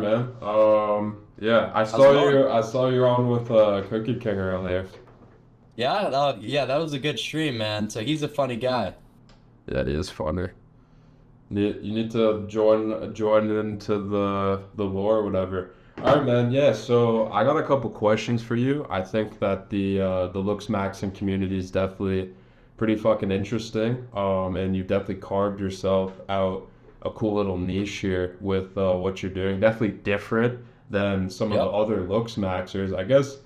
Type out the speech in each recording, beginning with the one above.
man. Yeah, I How's it saw going? you. I saw you on with Cookie King earlier. Yeah, yeah, that was a good stream, man. So he's a funny guy. Yeah, it is funny. You need to join into the lore or whatever. All right, man. Yeah. So I got a couple questions for you. I think that the looksmaxing community is definitely pretty fucking interesting. And you've definitely carved yourself out a cool little niche here with what you're doing. Definitely different than some of the Yep. other looksmaxers. I guess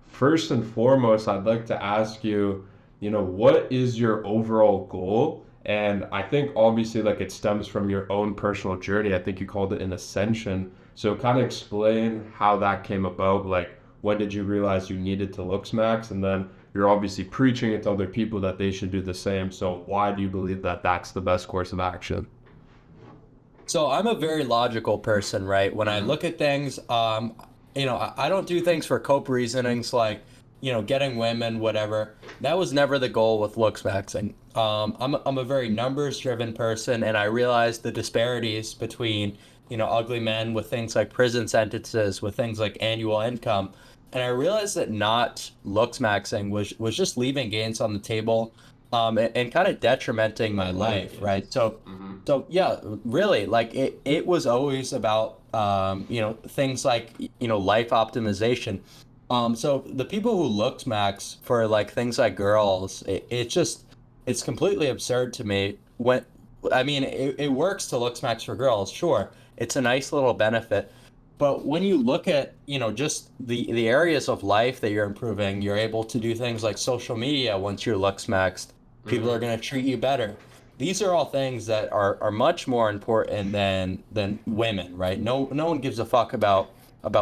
first and foremost, I'd like to ask you, what is your overall goal? And I think obviously like it stems from your own personal journey. I think you called it an ascension. So kind of explain how that came about. Like when did you realize you needed to look smacks? And then you're obviously preaching it to other people that they should do the same. So why do you believe that that's the best course of action? So I'm a very logical person, right? When I Mm-hmm. look at things, I don't do things for cope reasonings like, getting women, whatever. That was never the goal with looks maxing. I'm a very numbers driven person, and I realized the disparities between, ugly men with things like prison sentences, with things like annual income. And I realized that not looks maxing was just leaving gains on the table, and kind of detrimenting my Playing life, right? games. So Mm-hmm. so yeah, really, like it was always about things like life optimization. So the people who looked max for like things like girls, it's completely absurd to me. When I mean it works to looks max for girls, sure. It's a nice little benefit. But when you look at, just the areas of life that you're improving, you're able to do things like social media once your looks maxed. People Mm-hmm. are going to treat you better. These are all things that are much more important than women, right? No one gives a fuck about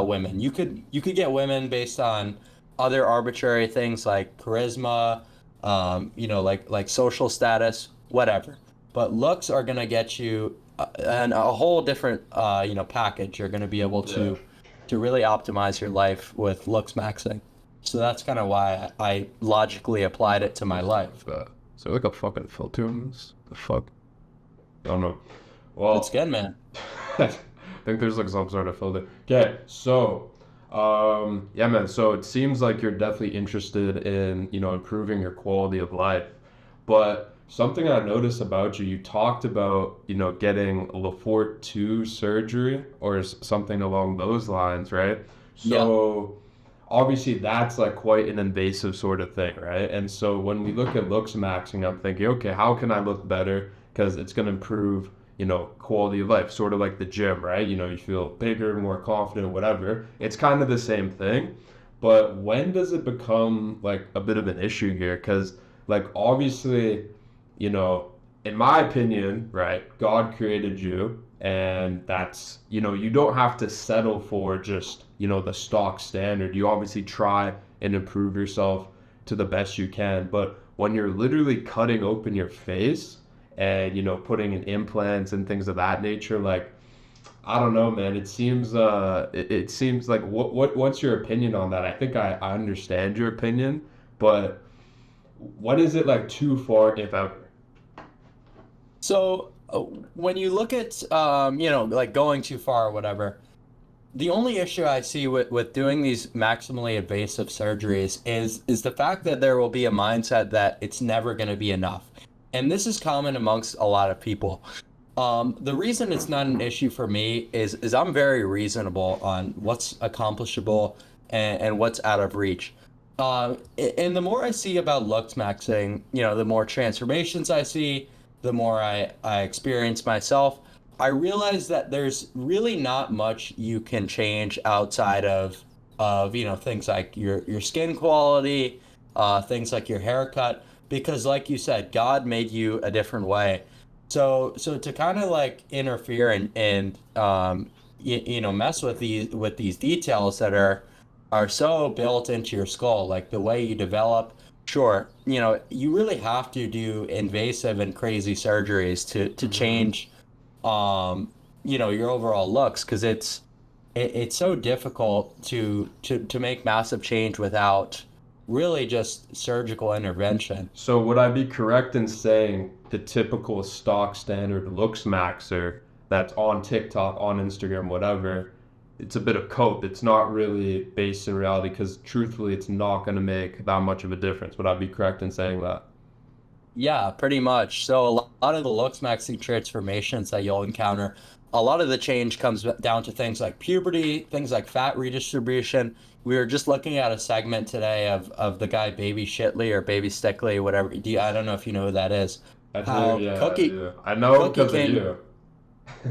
women. You could get women based on other arbitrary things like charisma, like social status, whatever. But looks are gonna get you a whole different package. You're gonna be able Yeah. to really optimize your life with looks maxing. So that's kind of why I logically applied it to my Something life. like that. Is there like a fucking filter on this? The fuck? I don't know. It's Well, good, man. I think there's like some sort of filter. Okay, so yeah, man. So it seems like you're definitely interested in, improving your quality of life. But something I noticed about you, you talked about, getting Lafort 2 surgery or something along those lines, right? Yeah. So obviously that's like quite an invasive sort of thing, right? And so when we look at looks maxing, I'm thinking, okay, how can I look better? Because it's going to improve, quality of life, sort of like the gym, right? You feel bigger, more confident, whatever. It's kind of the same thing. But when does it become like a bit of an issue here? Because, like, obviously, you know, in my opinion, right, God created you, and that's, you don't have to settle for just, the stock standard. You obviously try and improve yourself to the best you can. But when you're literally cutting open your face and, putting in implants and things of that nature, like, I don't know, man. It seems like what's your opinion on that? I think I understand your opinion, but what is it like too far if ever? So when you look at like going too far or whatever, the only issue I see with doing these maximally invasive surgeries is the fact that there will be a mindset that it's never going to be enough. And this is common amongst a lot of people. The reason it's not an issue for me is I'm very reasonable on what's accomplishable and what's out of reach. And the more I see about looks maxing, the more transformations I see, the more I experience myself. I realize that there's really not much you can change outside of things like your skin quality, things like your haircut, because like you said, God made you a different way. So to kind of like interfere and mess with these details that are so built into your skull, like the way you develop. Sure, you really have to do invasive and crazy surgeries to Mm-hmm. change your overall looks because it's so difficult to make massive change without really just surgical intervention. So would I be correct in saying the typical stock standard looks maxer that's on TikTok, on Instagram, whatever, it's a bit of cope. It's not really based in reality because truthfully, it's not going to make that much of a difference. Would I be correct in saying that? Yeah, pretty much. So a lot of the looksmaxing transformations that you'll encounter, a lot of the change comes down to things like puberty, things like fat redistribution. We were just looking at a segment today of the guy Baby Shitley or Baby Stickley, whatever. I don't know if you know who that is. I do, How yeah, I Cookie do. I know Cookie because of King you.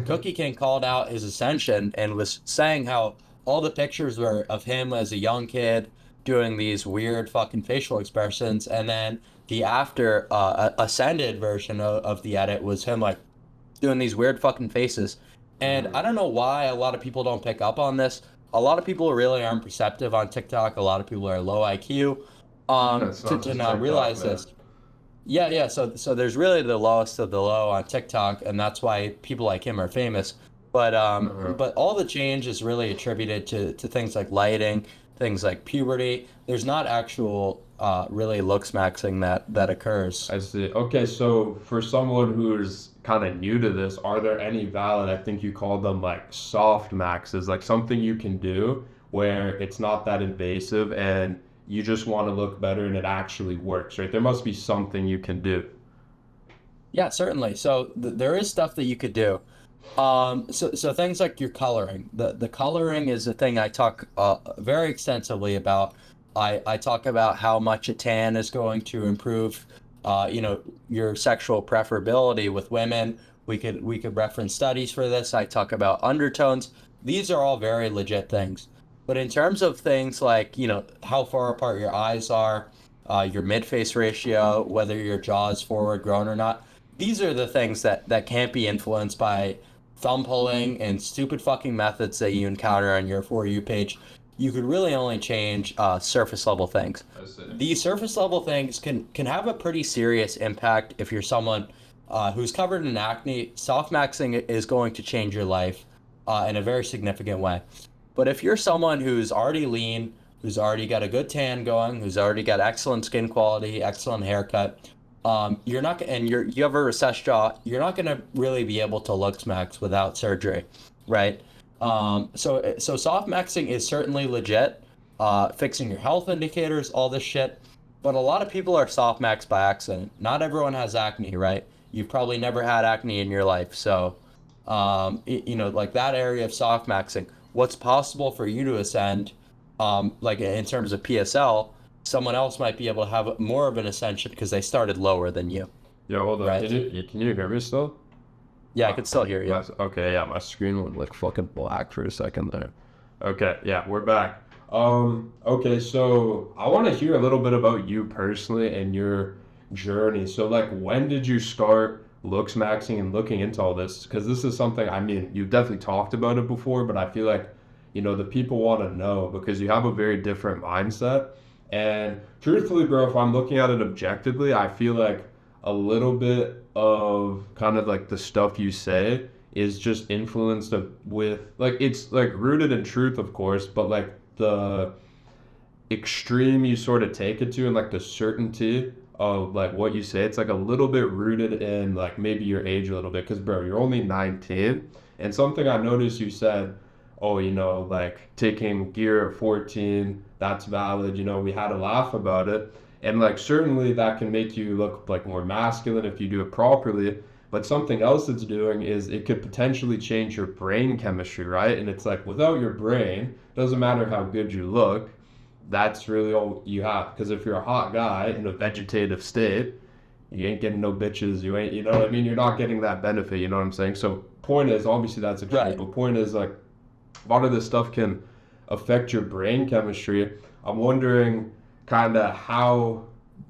Cookie King called out his ascension and was saying how all the pictures were of him as a young kid doing these weird fucking facial expressions, and then the after ascended version of the edit was him like doing these weird fucking faces. And I Mhm. don't know why a lot of people don't pick up on this. A lot of people really aren't perceptive on TikTok. A lot of people are low IQ It's not to just not TikTok, realize man. this. Yeah, yeah. So there's really the lowest of the low on TikTok, and that's why people like him are famous. Uh-huh. But all the change is really attributed to things like lighting, things like puberty. There's not actual really looks maxing that occurs. I see. Okay, so for someone who's kind of new to this, are there any valid, I think you call them like soft maxes, like something you can do where it's not that invasive and you just want to look better and it actually works, right? There must be something you can do. Yeah, certainly. So there is stuff that you could do. So things like your coloring. The coloring is a thing I talk very extensively about. I talk about how much a tan is going to improve, your sexual preferability with women. We could reference studies for this. I talk about undertones. These are all very legit things. But in terms of things like, how far apart your eyes are, your mid-face ratio, whether your jaw is forward grown or not, these are the things that can't be influenced by thumb pulling and stupid fucking methods that you encounter on your For You page. You could really only change surface level things. I see. These surface level things can have a pretty serious impact if you're someone who's covered in acne. Softmaxing is going to change your life in a very significant way. But if you're someone who's already lean, who's already got a good tan going, who's already got excellent skin quality, excellent haircut, you're not, and you have a recessed jaw, you're not going to really be able to looks max without surgery, right? So soft maxing is certainly legit, fixing your health indicators, all this shit. But a lot of people are soft max by accident. Not everyone has acne, right? You've probably never had acne in your life, so like that area of soft maxing, what's possible for you to ascend, like in terms of PSL, someone else might be able to have more of an ascension because they started lower than you, Yeah, hold on. right? Can you hear me still? Yeah, I could still hear you. Okay, yeah, my screen went like fucking black for a second there. Okay, yeah, we're back. Okay, so I want to hear a little bit about you personally and your journey. So, like, when did you start looks maxing and looking into all this? Because this is something, I mean, you've definitely talked about it before, but I feel like, the people want to know because you have a very different mindset. And truthfully, bro, if I'm looking at it objectively, I feel like a little bit of kind of like the stuff you say is just influenced with like it's like rooted in truth, of course, but like the extreme you sort of take it to and like the certainty of like what you say, it's like a little bit rooted in like maybe your age a little bit. Because, bro, you're only 19. And something I noticed you said, oh, like taking gear at 14, that's valid. We had a laugh about it. And like certainly that can make you look like more masculine if you do it properly. But something else it's doing is it could potentially change your brain chemistry, right? And it's like without your brain, doesn't matter how good you look, that's really all you have. Because if you're a hot guy in a vegetative state, you ain't getting no bitches. You ain't, you know what I mean? You're not getting that benefit. You know what I'm saying? So point is, obviously that's extreme. Right. But point is like a lot of this stuff can affect your brain chemistry. I'm wondering kind of how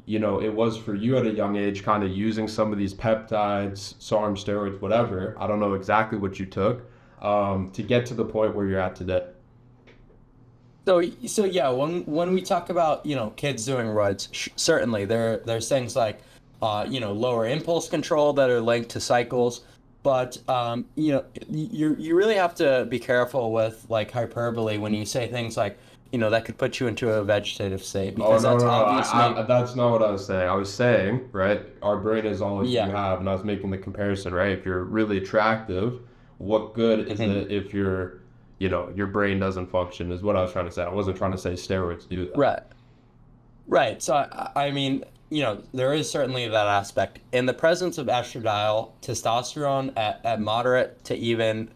it was for you at a young age, kind of using some of these peptides, SARM, steroids, whatever. I don't know exactly what you took to get to the point where you're at today. So yeah, when we talk about kids doing roids, certainly there's things like lower impulse control that are linked to cycles, but you really have to be careful with like hyperbole when you say things like that could put you into a vegetative state Oh, because no, that's no, no. obviously That's not what I was saying. I was saying, right, our brain is all you yeah. have, and I was making the comparison, right? If you're really attractive, what good is Mhm. it if you're, you know, your brain doesn't function is what I was trying to say. I wasn't trying to say steroids do that. Right. Right. So I mean, there is certainly that aspect. In the presence of estradiol, testosterone at moderate to even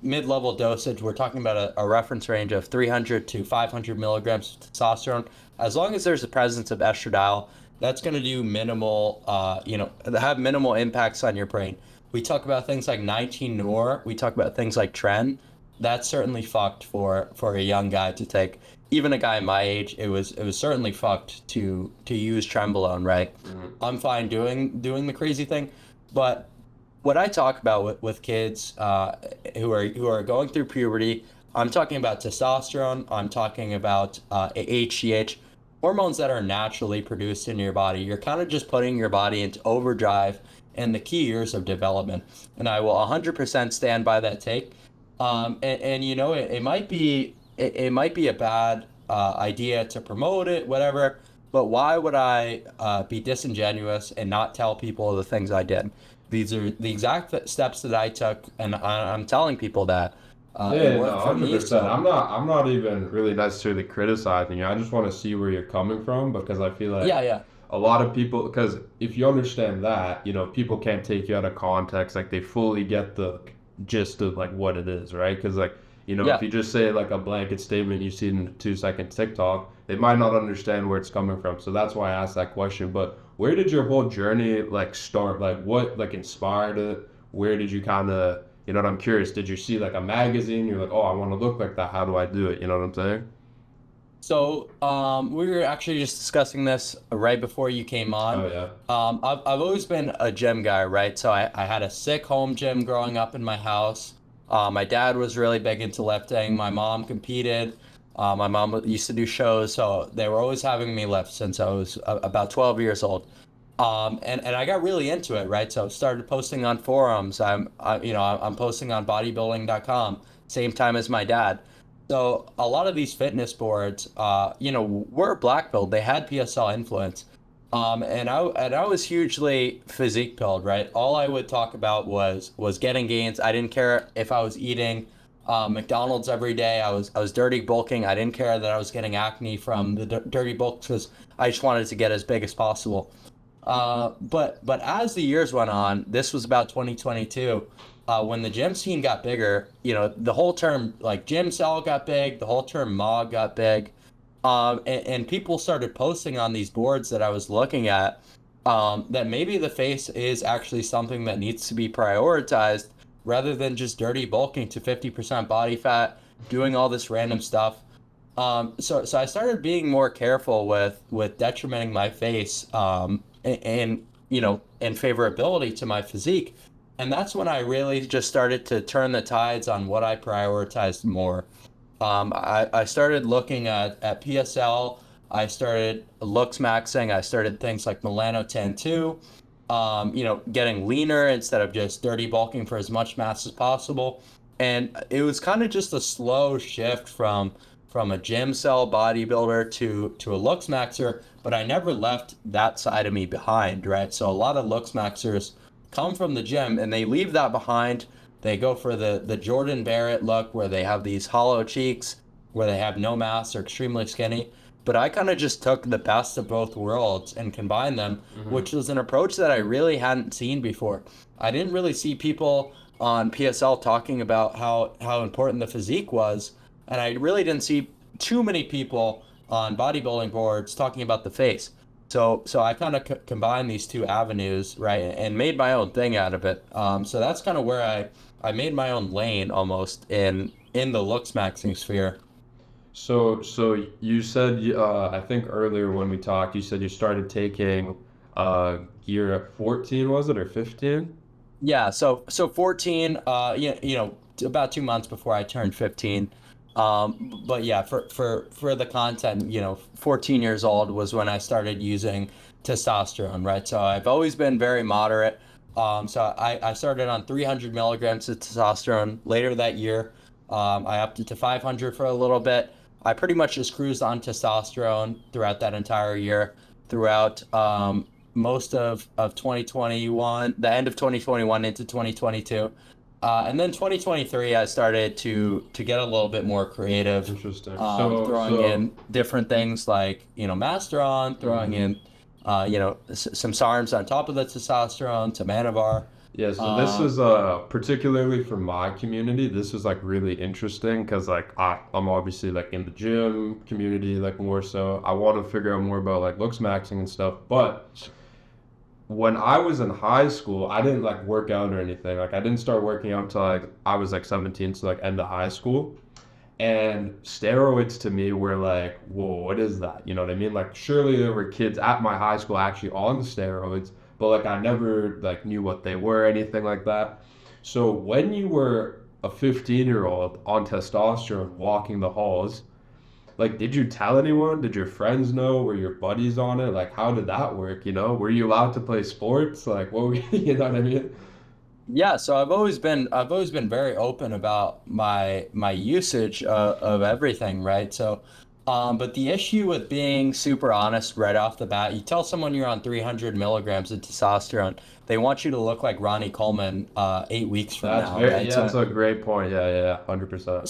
mid-level dosage, we're talking about a reference range of 300 to 500 milligrams of testosterone. As long as there's a presence of estradiol, that's going to do minimal, have minimal impacts on your brain. We talk about things like 19-nor. We talk about things like tren. That's certainly fucked for a young guy to take. Even a guy my age, it was certainly fucked to use trenbolone, right? I'm fine doing the crazy thing, but what I talk about with kids who are going through puberty, I'm talking about testosterone. I'm talking about HGH, hormones that are naturally produced in your body. You're kind of just putting your body into overdrive in the key years of development, and I will 100% stand by that take. It might be a bad idea to promote it, whatever. But why would I be disingenuous and not tell people the things I did? These are the exact steps that I took, and I'm telling people that it Yeah, no, worked for me. 100%. So I'm not even really necessarily criticizing you. I just want to see where you're coming from because I feel like yeah, yeah, a lot of people, because if you understand that, you know, people can't take you out of context. Like they fully get the gist of like what it is, right? Because like, you know, if yeah. you just say like a blanket statement you see in a 2 second TikTok, they might not understand where it's coming from. So that's why I asked that question. But where did your whole journey like start? Like what like inspired it? Where did you kind of, you know what I'm curious, did you see like a magazine? You're like, oh, I want to look like that. How do I do it? You know what I'm saying? So we were actually just discussing this right before you came on. Oh yeah. I've always been a gym guy, right? So I had a sick home gym growing up in my house. My dad was really big into lifting. My mom competed. My mom used to do shows, so they were always having me lift since I was about 12 years old. And I got really into it, right? So I started posting on forums. I'm posting on bodybuilding.com, same time as my dad. So a lot of these fitness boards, were black belt. They had PSL influence. And I was hugely physique pilled, right? All I would talk about was getting gains. I didn't care if I was eating McDonald's every day. I was dirty bulking. I didn't care that I was getting acne from the dirty bulk because I just wanted to get as big as possible. But as the years went on, this was about 2022. When the gym scene got bigger, the whole term like gym cell got big, the whole term MOG got big, and people started posting on these boards that I was looking at that maybe the face is actually something that needs to be prioritized rather than just dirty bulking to 50% body fat, doing all this random stuff. So I started being more careful with detrimenting my face, and favorability to my physique. And that's when I really just started to turn the tides on what I prioritized more. I started looking at PSL. I started looksmaxing. I started things like melanotan 2, getting leaner instead of just dirty bulking for as much mass as possible. And it was kind of just a slow shift from a gym cell bodybuilder to a looksmaxer, but I never left that side of me behind, right? So a lot of looksmaxers come from the gym and they leave that behind. They go for the Jordan Barrett look where they have these hollow cheeks, where they have no mass, they're extremely skinny. But I kind of just took the best of both worlds and combined them, which was an approach that I really hadn't seen before. I didn't really see people on PSL talking about how important the physique was, and I really didn't see too many people on bodybuilding boards talking about the face. So I kind of combined these two avenues, right, and made my own thing out of it. So that's kind of where I made my own lane almost in the looks maxing sphere. So you said, I think earlier when we talked, you said you started taking gear at 14, was it, or 15? Yeah, so 14, about 2 months before I turned 15. But yeah, for the content, 14 years old was when I started using testosterone, right? So I've always been very moderate. So I started on 300 milligrams of testosterone later that year. I upped it to 500 for a little bit. I pretty much just cruised on testosterone throughout that entire year, throughout most of 2021, the end of 2021 into 2022. And then 2023, I started to get a little bit more creative, Interesting. throwing in different things like, Masteron, throwing Mhm. in, some SARMs on top of the testosterone, some Anavar. Yeah, so this Um, is particularly for my community, this is like really interesting because like I'm obviously like in the gym community like more so. I want to figure out more about like looks maxing and stuff, but when I was in high school, I didn't like work out or anything. Like I didn't start working out until like I was like 17, so like end of high school. And steroids to me were like, whoa, what is that? You know what I mean? Like, surely there were kids at my high school actually on steroids, but like I never like knew what they were, anything like that. So when you were a 15-year-old on testosterone walking the halls, like, did you tell anyone? Did your friends know? Were your buddies on it? Like, how did that work? You know, were you allowed to play sports? Like, what were you know what I mean? Yeah, so I've always been very open about my usage of everything, right? So, but the issue with being super honest right off the bat, you tell someone you're on 300 milligrams of testosterone, they want you to look like Ronnie Coleman 8 weeks from That's now, very, right? yeah, that's a great point. Yeah, yeah, yeah, 100%.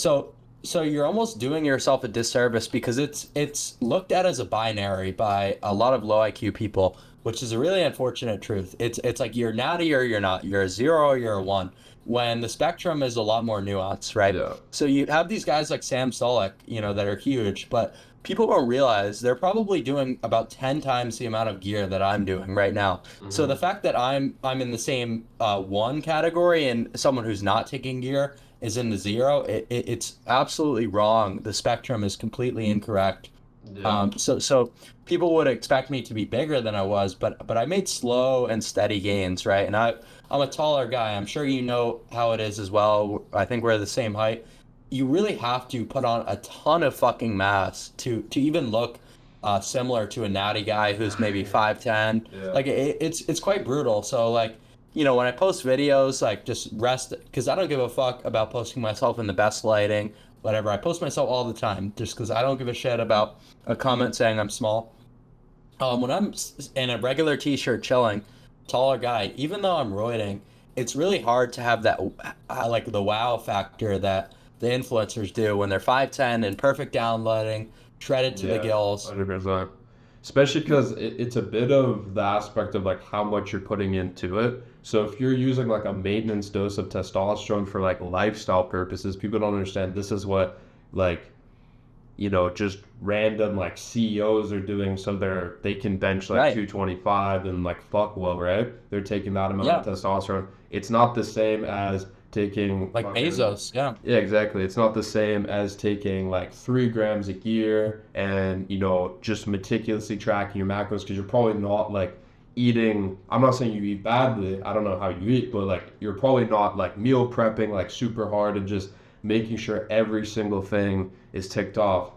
So you're almost doing yourself a disservice because it's looked at as a binary by a lot of low IQ people, which is a really unfortunate truth. It's like you're natty or you're not. You're a zero or you're a one. When the spectrum is a lot more nuanced, right? Yeah. So you have these guys like Sam Sulek, that are huge, but people don't realize they're probably doing about 10 times the amount of gear that I'm doing right now. So the Hmm. fact that I'm in the same one category and someone who's not taking gear is in the zero, it's absolutely wrong. The spectrum is completely incorrect. Yeah. So people would expect me to be bigger than I was, but I made slow and steady gains, right? And I'm a taller guy. I'm sure you know how it is as well. I think we're the same height. You really have to put on a ton of fucking mass to even look similar to a natty guy who's maybe 5'10". Yeah. Like it's quite brutal. So like, when I post videos, like just rest because I don't give a fuck about posting myself in the best lighting, whatever. I post myself all the time just because I don't give a shit about a comment saying I'm small. When I'm in a regular t-shirt chilling, taller guy, even though I'm roiding, it's really hard to have that like the wow factor that the influencers do when they're 5'10" and perfect downloading, shredded to the Yeah, gills. 100%. Especially because it's a bit of the aspect of like how much you're putting into it. So if you're using like a maintenance dose of testosterone for like lifestyle purposes, people don't understand this is what like just random like CEOs are doing so they can bench like Right. 225 and like fuck well, right? They're taking that amount of Yeah. testosterone. It's not the same as taking Like fucking Bezos. Yeah. yeah, exactly. It's not the same as taking like 3 grams a year and just meticulously tracking your macros because you're probably not like eating. I'm not saying you eat badly. I don't know how you eat, but like you're probably not like meal prepping like super hard and just making sure every single thing is ticked off.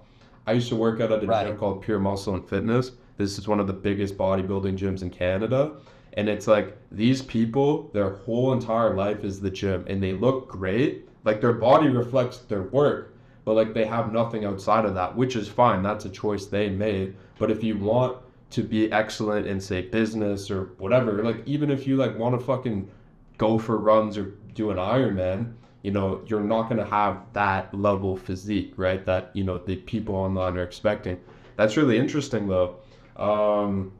I used to work out at a gym Right. called Pure Muscle and Fitness. This is one of the biggest bodybuilding gyms in Canada. And it's like these people, their whole entire life is the gym and they look great. Like their body reflects their work, but like they have nothing outside of that, which is fine. That's a choice they made. But if you want to be excellent in say business or whatever, like even if you like want to fucking go for runs or do an Ironman, you're not gonna have that level physique, right? That the people online are expecting. That's really interesting though. Um,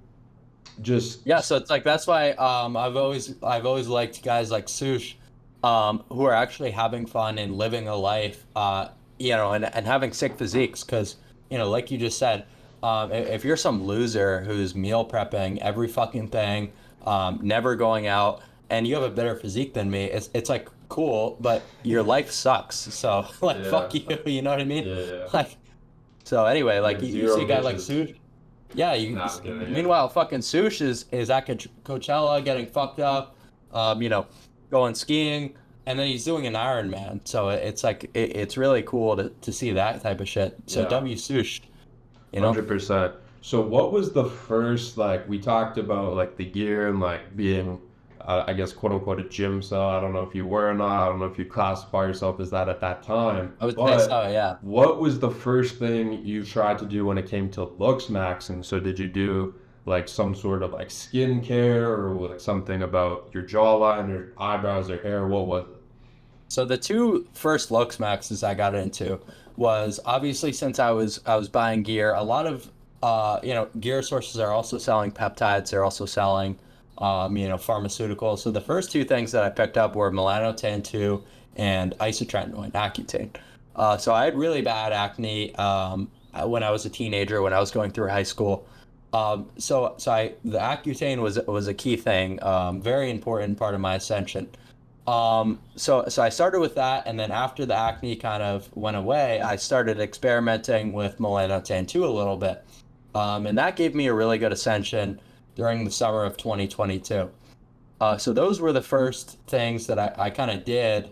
just Yeah, so it's like that's why I've always liked guys like Sush, who are actually having fun and living a life, and having sick physiques. Because like you just said, if you're some loser who's meal prepping every fucking thing, never going out, and you have a better physique than me, it's like cool, but your life sucks. So like yeah, fuck you, you know what I mean? yeah, yeah. Like so anyway, You like have you see zero a guy like bitches. Sush. Yeah, you. Nah, I'm kidding. Yeah. Meanwhile, fucking Sush is at Coachella getting fucked up, um, you know, going skiing, and then he's doing an Ironman. So it's like it's really cool to see that type of shit. So Yeah. W Sush, you know. 100%. So what was the first like we talked about like the gear and like being I guess quote unquote a gym cell. I don't know if you were or not. I don't know if you classify yourself as that at that time. I would say But so, yeah. what was the first thing you tried to do when it came to looks maxing? So did you do like some sort of like skincare or like something about your jawline or eyebrows or hair? What was it? So the two first LOOKSMAXXERs I got into was obviously since I was buying gear, a lot of gear sources are also selling peptides, they're also selling pharmaceuticals. So the first two things that I picked up were melanotan 2 and isotretinoin, Accutane. So I had really bad acne when I was a teenager, when I was going through high school. The Accutane was a key thing, very important part of my ascension. So I started with that, and then after the acne kind of went away, I started experimenting with melanotan 2 a little bit. And that gave me a really good ascension during the summer of 2022. So those were the first things that I kind of did,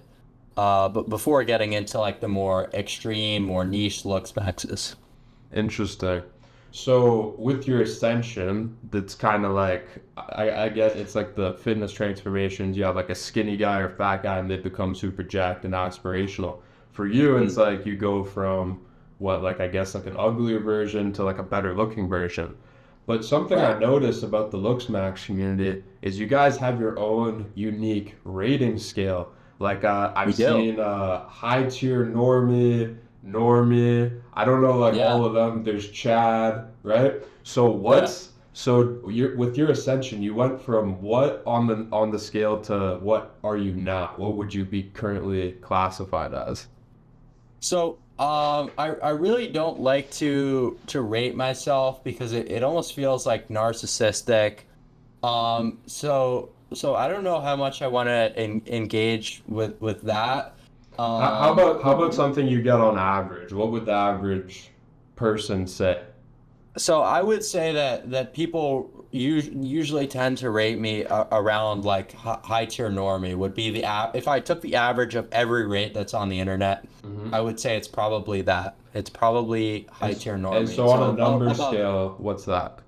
but before getting into like the more extreme, more niche looks maxes. Interesting. So with your ascension, that's kind of like I guess it's like the fitness transformations. You have like a skinny guy or fat guy, and they become super jacked and aspirational. For you, it's like you go from what like I guess like an uglier version to like a better looking version. But something I Right. noticed about the LooksMax community is you guys have your own unique rating scale. Like We I've do. seen high tier normie. I don't know like Yeah. all of them. There's Chad, right? So Yeah. with your ascension, you went from what on the scale to what are you now? What would you be currently classified as? I really don't like to rate myself because it almost feels like narcissistic. So I don't know how much I want to engage with that. How But about something you get on average? What would the average person say? so I would say that people usually tend to rate me around like high tier normie would be the app. If I took the average of every rate that's on the internet, Hmm. I would say it's probably that. It's probably high tier And normie. so on a So number above. scale, what's that?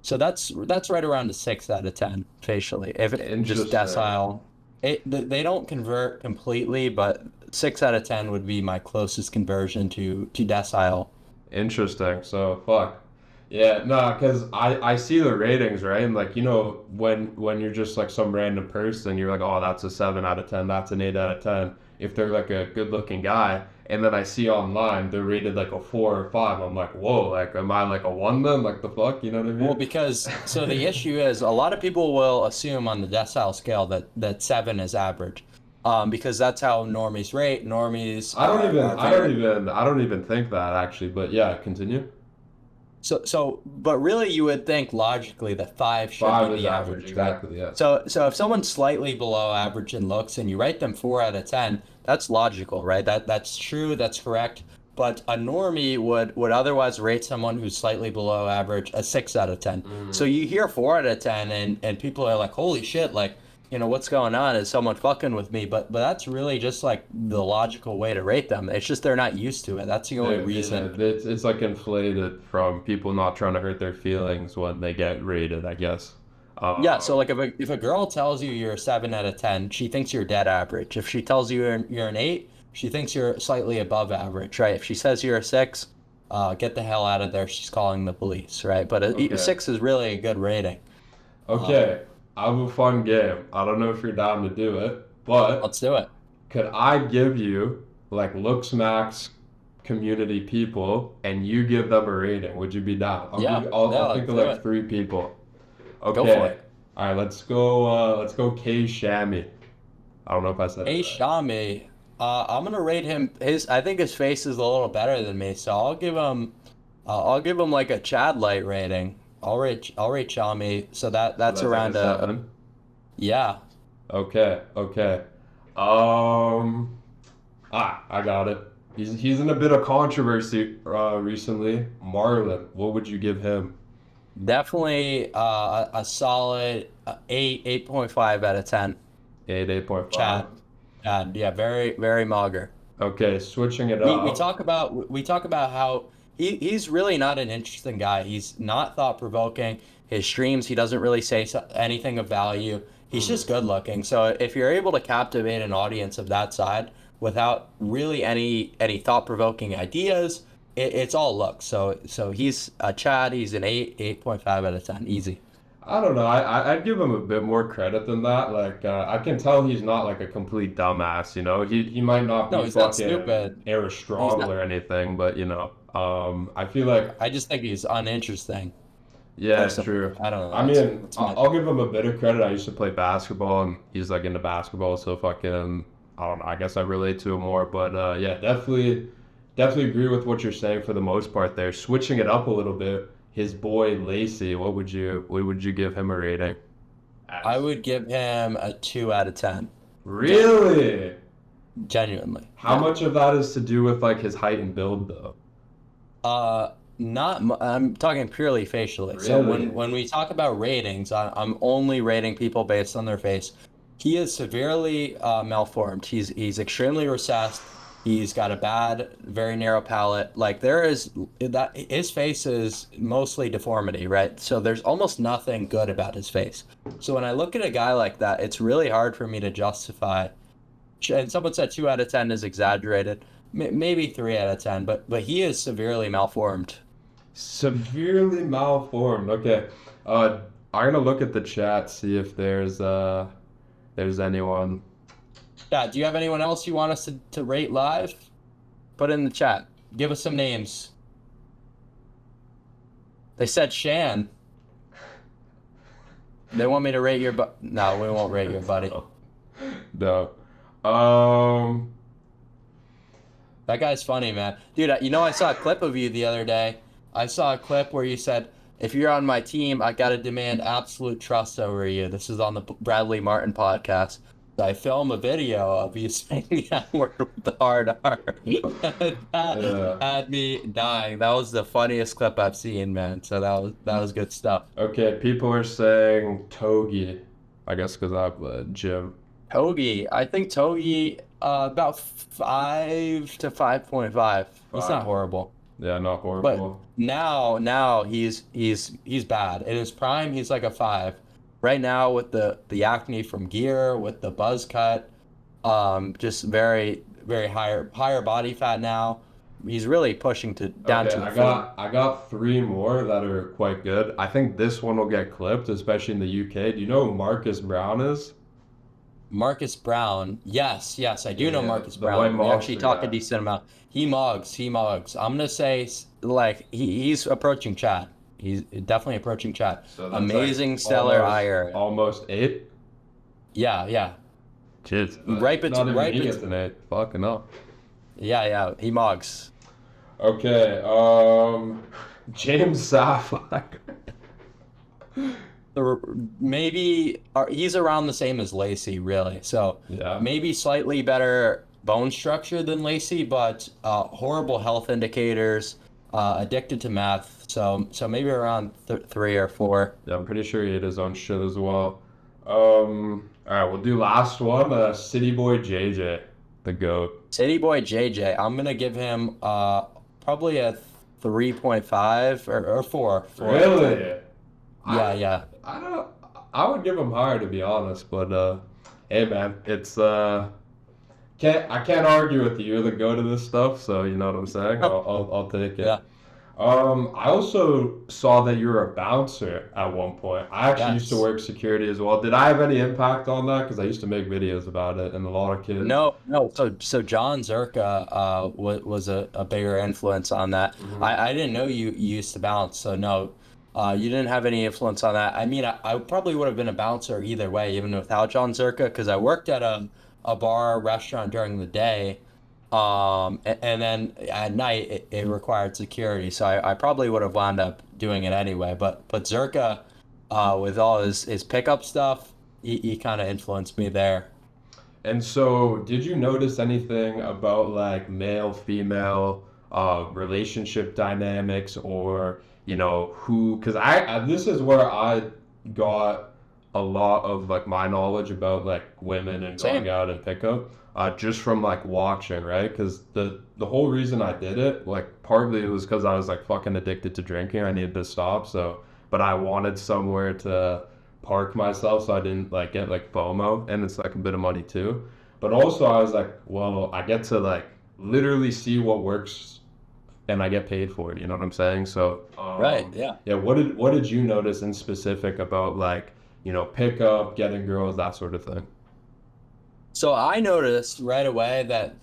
So that's right around a 6 out of 10 facially. If it just Interesting. decile, they don't convert completely, but 6 out of 10 would be my closest conversion to decile. Interesting. So fuck. Yeah, no, because I see the ratings, right? And like, when you're just like some random person, you're like, oh, that's a 7 out of 10, that's an 8 out of 10. If they're like a good looking guy, and then I see online they're rated like a 4 or 5, I'm like, whoa, like am I like a one then? Like the fuck, you know what I Well, mean? because so the issue is a lot of people will assume on the decile scale that 7 is average, because that's how normies rate. Normies are very. I don't even think that actually, but yeah, continue. But really, you would think logically that 5 should be 5 is the average, average, right? exactly, yeah. So if someone's slightly below average in looks and you rate them 4 out of 10, that's logical, right? That's true, that's correct. But a normie would otherwise rate someone who's slightly below average a 6 out of 10. So Mm. you hear 4 out of 10 and people are like, holy shit, like, what's going on? Is someone fucking with me? But that's really just like the logical way to rate them. It's just they're not used to it. That's the only Yeah, reason. it's like inflated from people not trying to hurt their feelings when they get rated, I guess. Yeah, so Um, like if a girl tells you you're a 7 out of 10, she thinks you're dead average. If she tells you you're an 8, she thinks you're slightly above average, right? If she says you're a 6, get the hell out of there. She's calling the police, right? But a okay. 6 is really a good rating. Um, Okay. I have a fun game. I don't know if you're down to do it, but let's do it. could I give you like LooksMax community people and you give them a rating? Would you be down? Yeah, yeah, I'll think let's of do like it. 3 people. Go for Okay. it. All right, let's go K Shammy. I don't know if I said it Hey, right. Shami, I'm gonna rate him. I think his face is a little better than me, so I'll give him like a Chad light rating. I'll rate Shami. So So that's that's like a around a 7. yeah. Okay, okay. Um, I got it. He's in a bit of controversy recently. Marlon, what would you give him? Definitely a solid 8.5 out of 10. 8.5. Chad, Chad, yeah, very very mager. Okay, switching it We up. talk about how he's really not an interesting guy. He's not thought provoking. His streams, he doesn't really say anything of value. He's Hmm. just good looking. So if you're able to captivate an audience of that side without really any thought provoking ideas, it's all looks. So he's a Chad. He's an 8.5 out of 10, easy. I don't know. I'd give him a bit more credit than that. Like, I can tell he's not like a complete dumbass, you know? He might not No, be he's not fucking stupid. He's Aristotle not. or anything, but I feel like, I just think he's uninteresting. yeah, Personally, true. I don't know. I mean, That's my I'll give him a bit of credit. I used to play basketball, and he's like into basketball, so fucking, I don't know. I guess I relate to him more, but yeah, definitely agree with what you're saying for the most part there. Switching it up a little bit, his boy Lacey, what would you give him a rating I as? would give him a 2 out of 10. Really? Genuinely, How yeah. much of that is to do with like his height and build though? I'm talking purely facially. So when Really? when we talk about ratings, I'm only rating people based on their face. He is severely malformed. He's extremely recessed. He's got a bad, very narrow palate. Like there is that his face is mostly deformity, right? So there's almost nothing good about his face. So when I look at a guy like that, it's really hard for me to justify. And someone said 2 out of 10 is exaggerated. Maybe 3 out of 10, but he is severely malformed. Severely malformed. Okay. Uh, I'm gonna look at the chat, see if there's anyone. Yeah, do you have anyone else you want us to rate live? Put it in the chat. Give us some names. They said Shan. They want me to rate your No, we won't rate your buddy. No. Um, That guy's funny, man. Dude, you know, I saw a clip of you the other day. I saw a clip where you said, if you're on my team, I gotta demand absolute trust over you. This is on the Bradley Martin podcast. I film a video of you saying that word with the hard R. That yeah. had me dying. That was the funniest clip I've seen, man. So that was good stuff. Okay, people are saying Togi. I guess because I have a gym. Togi, I think Togi about 5 to 5.5. He's not Five. horrible. Yeah, not But horrible. now he's bad. In his prime, he's like a 5. Right now with the acne from gear, with the buzz cut, just very higher body fat now. He's really pushing to down Okay, to a I 4. got I got three more that are quite good. I think this one will get clipped, especially in the UK. Do you know who Marcus Brown is? Marcus Brown. Yes, yes, I do know Yeah, Marcus the white Brown. We actually monster talk a guy. decent amount. He mugs, he mugs. I'm gonna say like he's approaching Chad. He's definitely approaching Chad. So that's like Amazing stellar eye almost area. almost eight. Yeah, yeah. Jeez, Right not even he gets bet. an eight. Fucking hell. Yeah, yeah. He mugs. Okay, James Sapphire. Maybe he's around the same as Lacey, really. So Yeah. maybe slightly better bone structure than Lacey, but horrible health indicators. Addicted to meth. So maybe around 3 or 4. Yeah, I'm pretty sure he ate his own shit as well. All right, we'll do last one. City Boy JJ, the goat. City Boy JJ. I'm gonna give him probably a 3.5 or 4. 4 out of 10. Really? Yeah, I yeah. I don't. I would give him higher to be honest, but hey man, it's I can't argue with you. You're the go to this stuff, so you know what I'm saying. I'll take it. Yeah. I also saw that you were a bouncer at one point. I actually used to Yes. work security as well. Did I have any impact on that? Because I used to make videos about it, and a lot of kids. No, no. So John Zerka was a bigger influence on that. Mhm. I didn't know you used to bounce, so no, you didn't have any influence on that. I mean, I probably would have been a bouncer either way, even without John Zerka, because I worked at a bar restaurant during the day, and then at night it required security, so I probably would have wound up doing it anyway. But Zerka, with all his pickup stuff, he kind of influenced me there. And so, did you notice anything about like male female relationship dynamics or who? Because this is where I got a lot of like my knowledge about like women and going Same. out and pickup just from like watching, right? Because the whole reason I did it, like partly it was because I was like fucking addicted to drinking. I needed to stop. So, but I wanted somewhere to park myself so I didn't like get like FOMO, and it's like a bit of money too. But also I was like, well, I get to like literally see what works and I get paid for it. You know what I'm saying? So, Right. Yeah. yeah. What did you notice in specific about like pickup, getting girls, that sort of thing? So I noticed right away that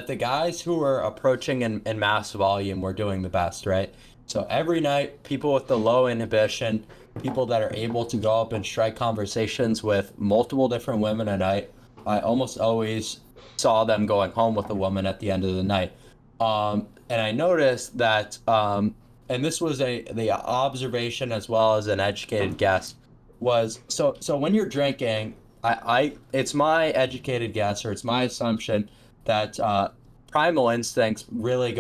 the guys who were approaching in mass volume were doing the best, right? So every night, people with the low inhibition, people that are able to go up and strike conversations with multiple different women a night, I almost always saw them going home with a woman at the end of the night. And I noticed that, and this was the observation as well as an educated guess, was so when you're drinking, it's my educated guess or it's my assumption that primal instincts really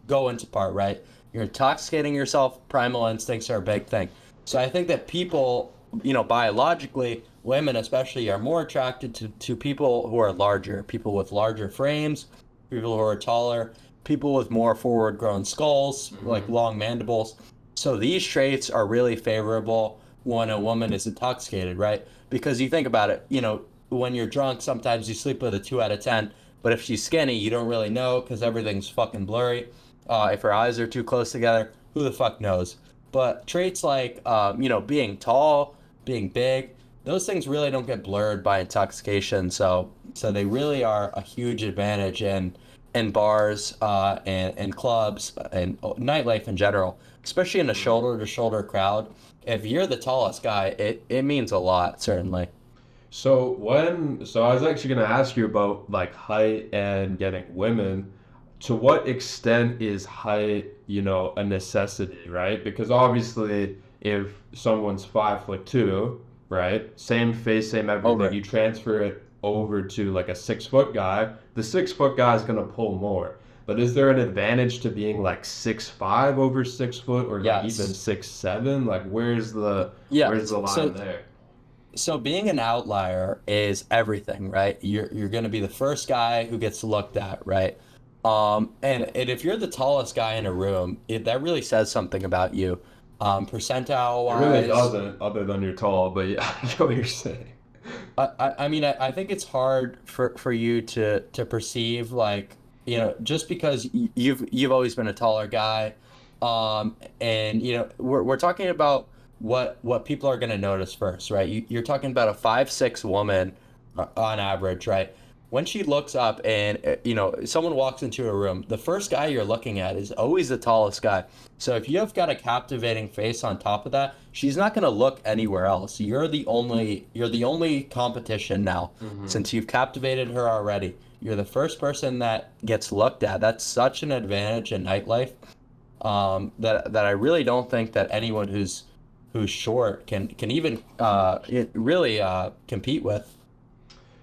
go into part, right? You're intoxicating yourself. Primal instincts are a big thing. So I think that people, biologically, women especially, are more attracted to people who are larger, people with larger frames, people who are taller, people with more forward grown skulls, like Hmm. long mandibles. So these traits are really favorable when a woman is intoxicated, right? Because you think about it, when you're drunk, sometimes you sleep with a 2 out of 10, but if she's skinny, you don't really know because everything's fucking blurry. If her eyes are too close together, who the fuck knows? But traits like, being tall, being big, those things really don't get blurred by intoxication. So they really are a huge advantage in bars, and clubs and nightlife in general, especially in a shoulder to shoulder crowd. If you're the tallest guy, it means a lot, certainly. So I was actually going to ask you about like height and getting women. To what extent is height, a necessity, right? Because obviously, if someone's 5'2", right, same face, same everything, Over. you transfer it over to like a 6 foot guy, the 6 foot guy is going to pull more. But is there an advantage to being like 6'5" over 6 foot, or like even Yes. 6'7"? Like, Yeah. where's the line So there? so being an outlier is everything, right? You're going to be the first guy who gets looked at, right? And if you're the tallest guy in a room, that really says something about you. Percentile It really wise, doesn't, other than you're tall, but yeah, I know what you're saying. I mean, I think it's hard for you to perceive, like, just because you've always been a taller guy, and we're talking about what people are going to notice first, right? You're talking about a 5'6" woman, on average, right? When she looks up and someone walks into a room, the first guy you're looking at is always the tallest guy. So if you have got a captivating face on top of that, she's not going to look anywhere else. You're the only competition now, Hmm. since you've captivated her already. You're the first person that gets looked at. That's such an advantage in nightlife, that I really don't think that anyone who's short can even really compete with.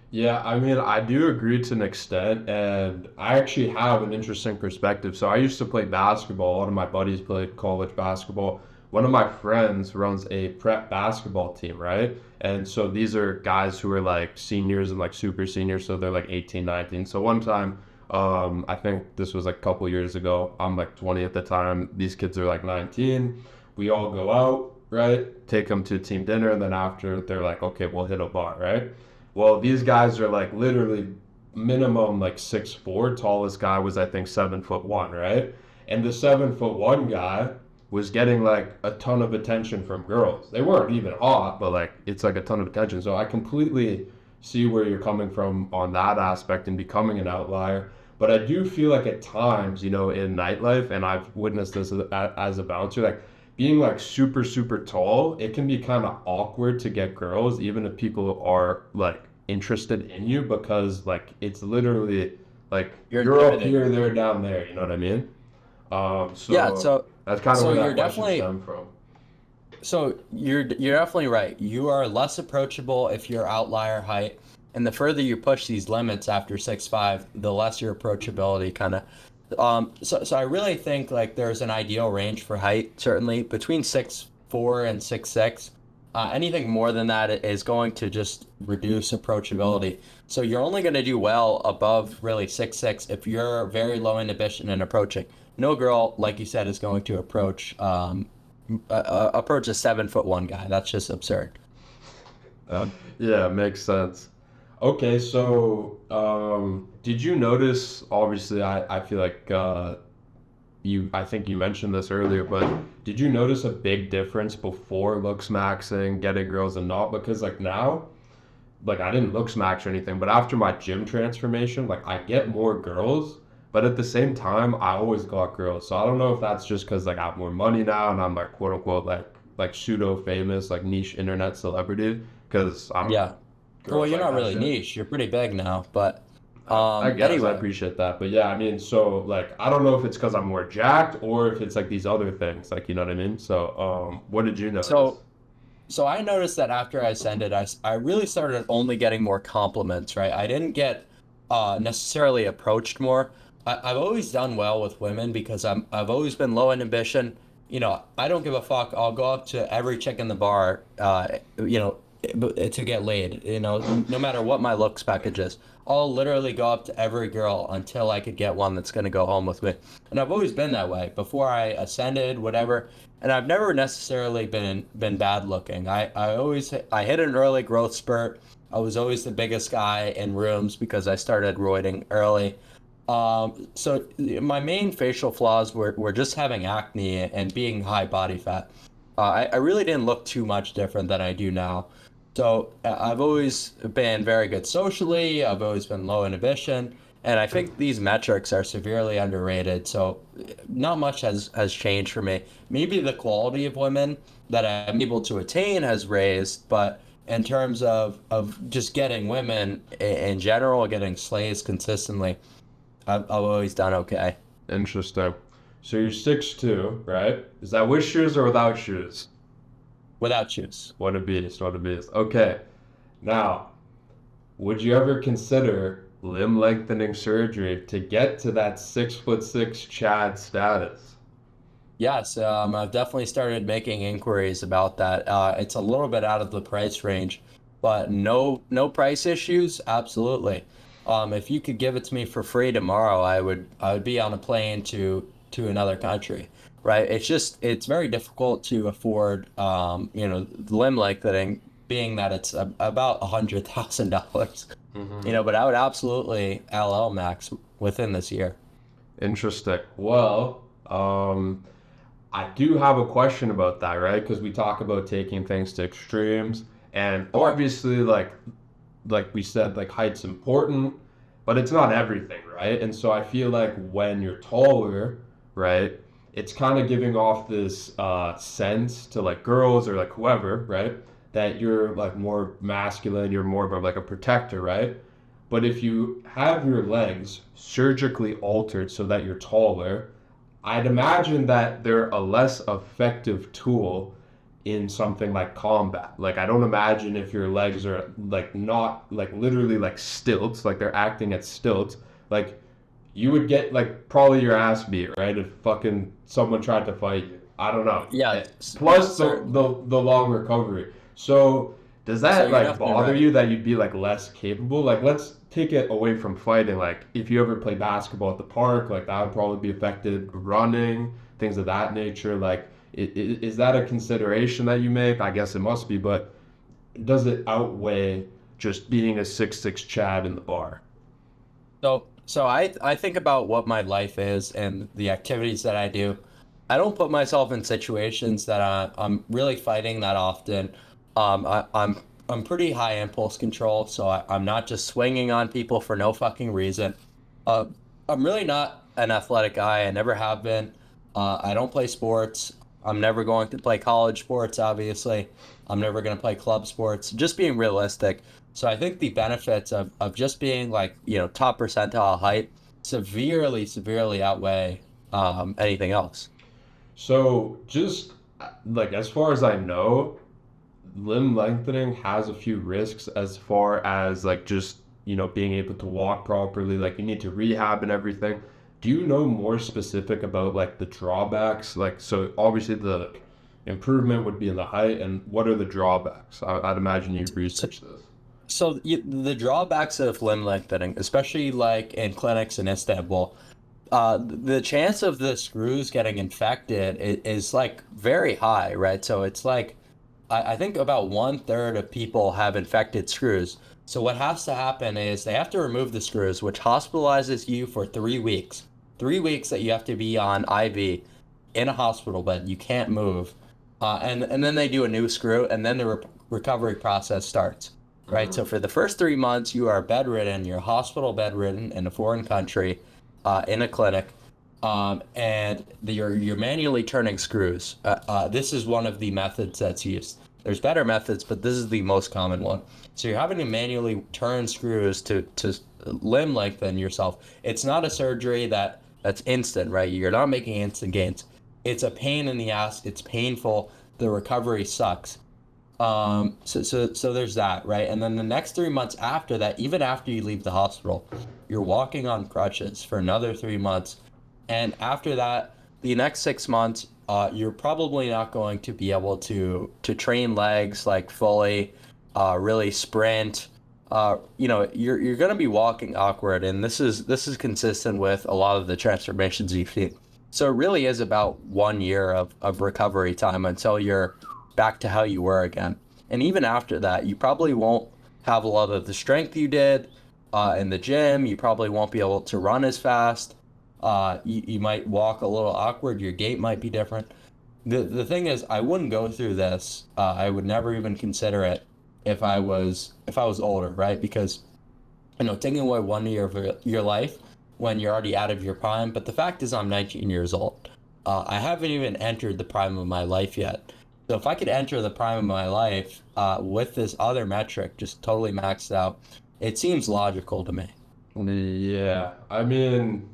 Yeah, I mean, I do agree to an extent, and I actually have an interesting perspective. So I used to play basketball. A lot of my buddies played college basketball. One of my friends runs a prep basketball team, right? And so these are guys who are like seniors and like super seniors, so they're like 18, 19. So one time, I think this was like a couple years ago, I'm like 20 at the time. These kids are like 19. We all go out, right? Take them to team dinner, and then after, they're like, okay, we'll hit a bar, right? Well, these guys are like literally minimum like 6'4". Tallest guy was I think 7'1", right? And the 7'1" guy was getting like a ton of attention from girls. They weren't even hot, but like it's like a ton of attention. So I completely see where you're coming from on that aspect and becoming an outlier. But I do feel like at times, in nightlife, and I've witnessed this as a bouncer, like being like super super tall, it can be kind of awkward to get girls, even if people are like interested in you, because like it's literally like You're you're up intimidating. here, they're down there. You know what I mean? Yeah, So so that's kind of so where you're that question definitely stemmed from. so you're definitely right. You are less approachable if you're outlier height, and the further you push these limits after 6'5", the less your approachability kind of. So I really think like there's an ideal range for height, certainly between 6'4" and 6'6". Anything more than that is going to just reduce approachability. So you're only going to do well above really 6'6" if you're very low inhibition and approaching. No girl, like you said, is going to approach a 7'1" guy. That's just absurd. Yeah, makes sense. Okay, so did you notice? Obviously, I feel like I think you mentioned this earlier, but did you notice a big difference before looks maxing, getting girls and not? Because like now, like I didn't looks max or anything, but after my gym transformation, like I get more girls, but at the same time, I always got girls. So I don't know if that's just because like I have more money now and I'm like quote unquote like pseudo famous, like niche internet celebrity, because I'm Yeah. Well, girls you're like not that really shit. niche. You're pretty big now, but I guess I anyway. appreciate that, but yeah, I mean, so like I don't know if it's because I'm more jacked or if it's like these other things, like you know what I mean. So what did you notice? So so I noticed that after I ascended, I really started only getting more compliments, right? I didn't get necessarily approached more. I've always done well with women because I've always been low in ambition. You know, I don't give a fuck. I'll go up to every chick in the bar, to get laid. You know, no matter what my looks package is, I'll literally go up to every girl until I could get one that's gonna go home with me. And I've always been that way before I ascended, whatever. And I've never necessarily been bad looking. I hit an early growth spurt. I was always the biggest guy in rooms because I started roiding early. So my main facial flaws were just having acne and being high body fat. I really didn't look too much different than I do now. So I've always been very good socially. I've always been low inhibition. And I think these metrics are severely underrated. So not much has changed for me. Maybe the quality of women that I'm able to attain has raised, but in terms of just getting women in general, getting slays consistently, I've always done okay Interesting. So you're 6'2", right? Is that with shoes or without shoes? without shoes. What a beast, what a beast. Okay, now, would you ever consider limb lengthening surgery to get to that 6'6" Chad status? Yes, I've definitely started making inquiries about that. It's a little bit out of the price range, but no price issues. Absolutely. If you could give it to me for free tomorrow, I would be on a plane to another country, right? It's very difficult to afford, limb lengthening, being that it's about $100,000, Hmm. but I would absolutely LL max within this year. Interesting. Well, I do have a question about that, right? Because we talk about taking things to extremes, and Sure. obviously, like we said, like height's important, but it's not everything, right? And so I feel like when you're taller, right, it's kind of giving off this sense to like girls or like whoever, right, that you're like more masculine, you're more of like a protector, right? But if you have your legs surgically altered so that you're taller, I'd imagine that they're a less effective tool in something like combat. Like I don't imagine if your legs are like not like literally like stilts, like they're acting at stilts, like you would get like probably your ass beat, right? If fucking someone tried to fight you. I don't know. Yeah, Plus certain. the long recovery. So does So that you're like definitely bother right. you that you'd be like less capable? Like let's take it away from fighting. Like if you ever play basketball at the park, like that would probably be affected. Running, things of that nature. Like is that a consideration that you make? I guess it must be, but does it outweigh just being a 6'6" Chad in the bar? So I think about what my life is and the activities that I do. I don't put myself in situations that I'm really fighting that often. I'm pretty high impulse control, so I'm not just swinging on people for no fucking reason. Uh, I'm really not an athletic guy. I never have been. I don't play sports. I'm never going to play college sports, obviously. I'm never going to play club sports. Just being realistic. So I think the benefits of just being like, top percentile height severely outweigh anything else. So just like as far as I know, limb lengthening has a few risks as far as like just being able to walk properly. Like you need to rehab and everything. Do you know more specific about like the drawbacks? Like so obviously the improvement would be in the height, and what are the drawbacks? I'd imagine you've So, researched this. so the drawbacks of limb lengthening, especially like in clinics in Istanbul, the chance of the screws getting infected is like very high, right? So it's like I think about one third of people have infected screws. So what has to happen is they have to remove the screws, which hospitalizes you for 3 weeks. 3 weeks that you have to be on IV in a hospital bed. You can't move. And then they do a new screw, and then the recovery process starts, right? So for the first 3 months, you are bedridden. You're hospital bedridden in a foreign country, in a clinic, and you're manually turning screws. This is one of the methods that's used. There's better methods, but this is the most common one. So you're having to manually turn screws to limb lengthen yourself. It's not a surgery that's instant, right? You're not making instant gains. It's a pain in the ass. It's painful. The recovery sucks. So there's that, right? And then the next 3 months after that, even after you leave the hospital, you're walking on crutches for another 3 months. And after that, the next 6 months, you're probably not going to be able to train legs like fully, really sprint. You're going to be walking awkward, and this is consistent with a lot of the transformations you've seen. So it really is about 1 year of recovery time until you're back to how you were again. And even after that, you probably won't have a lot of the strength you did in the gym. You probably won't be able to run as fast. You might walk a little awkward. Your gait might be different. The thing is, I wouldn't go through this. I would never even consider it if I was older, right? Because taking away 1 year of your life when you're already out of your prime. But the fact is, I'm 19 years old. I haven't even entered the prime of my life yet. So if I could enter the prime of my life with this other metric just totally maxed out, it seems logical to me. Yeah, I mean,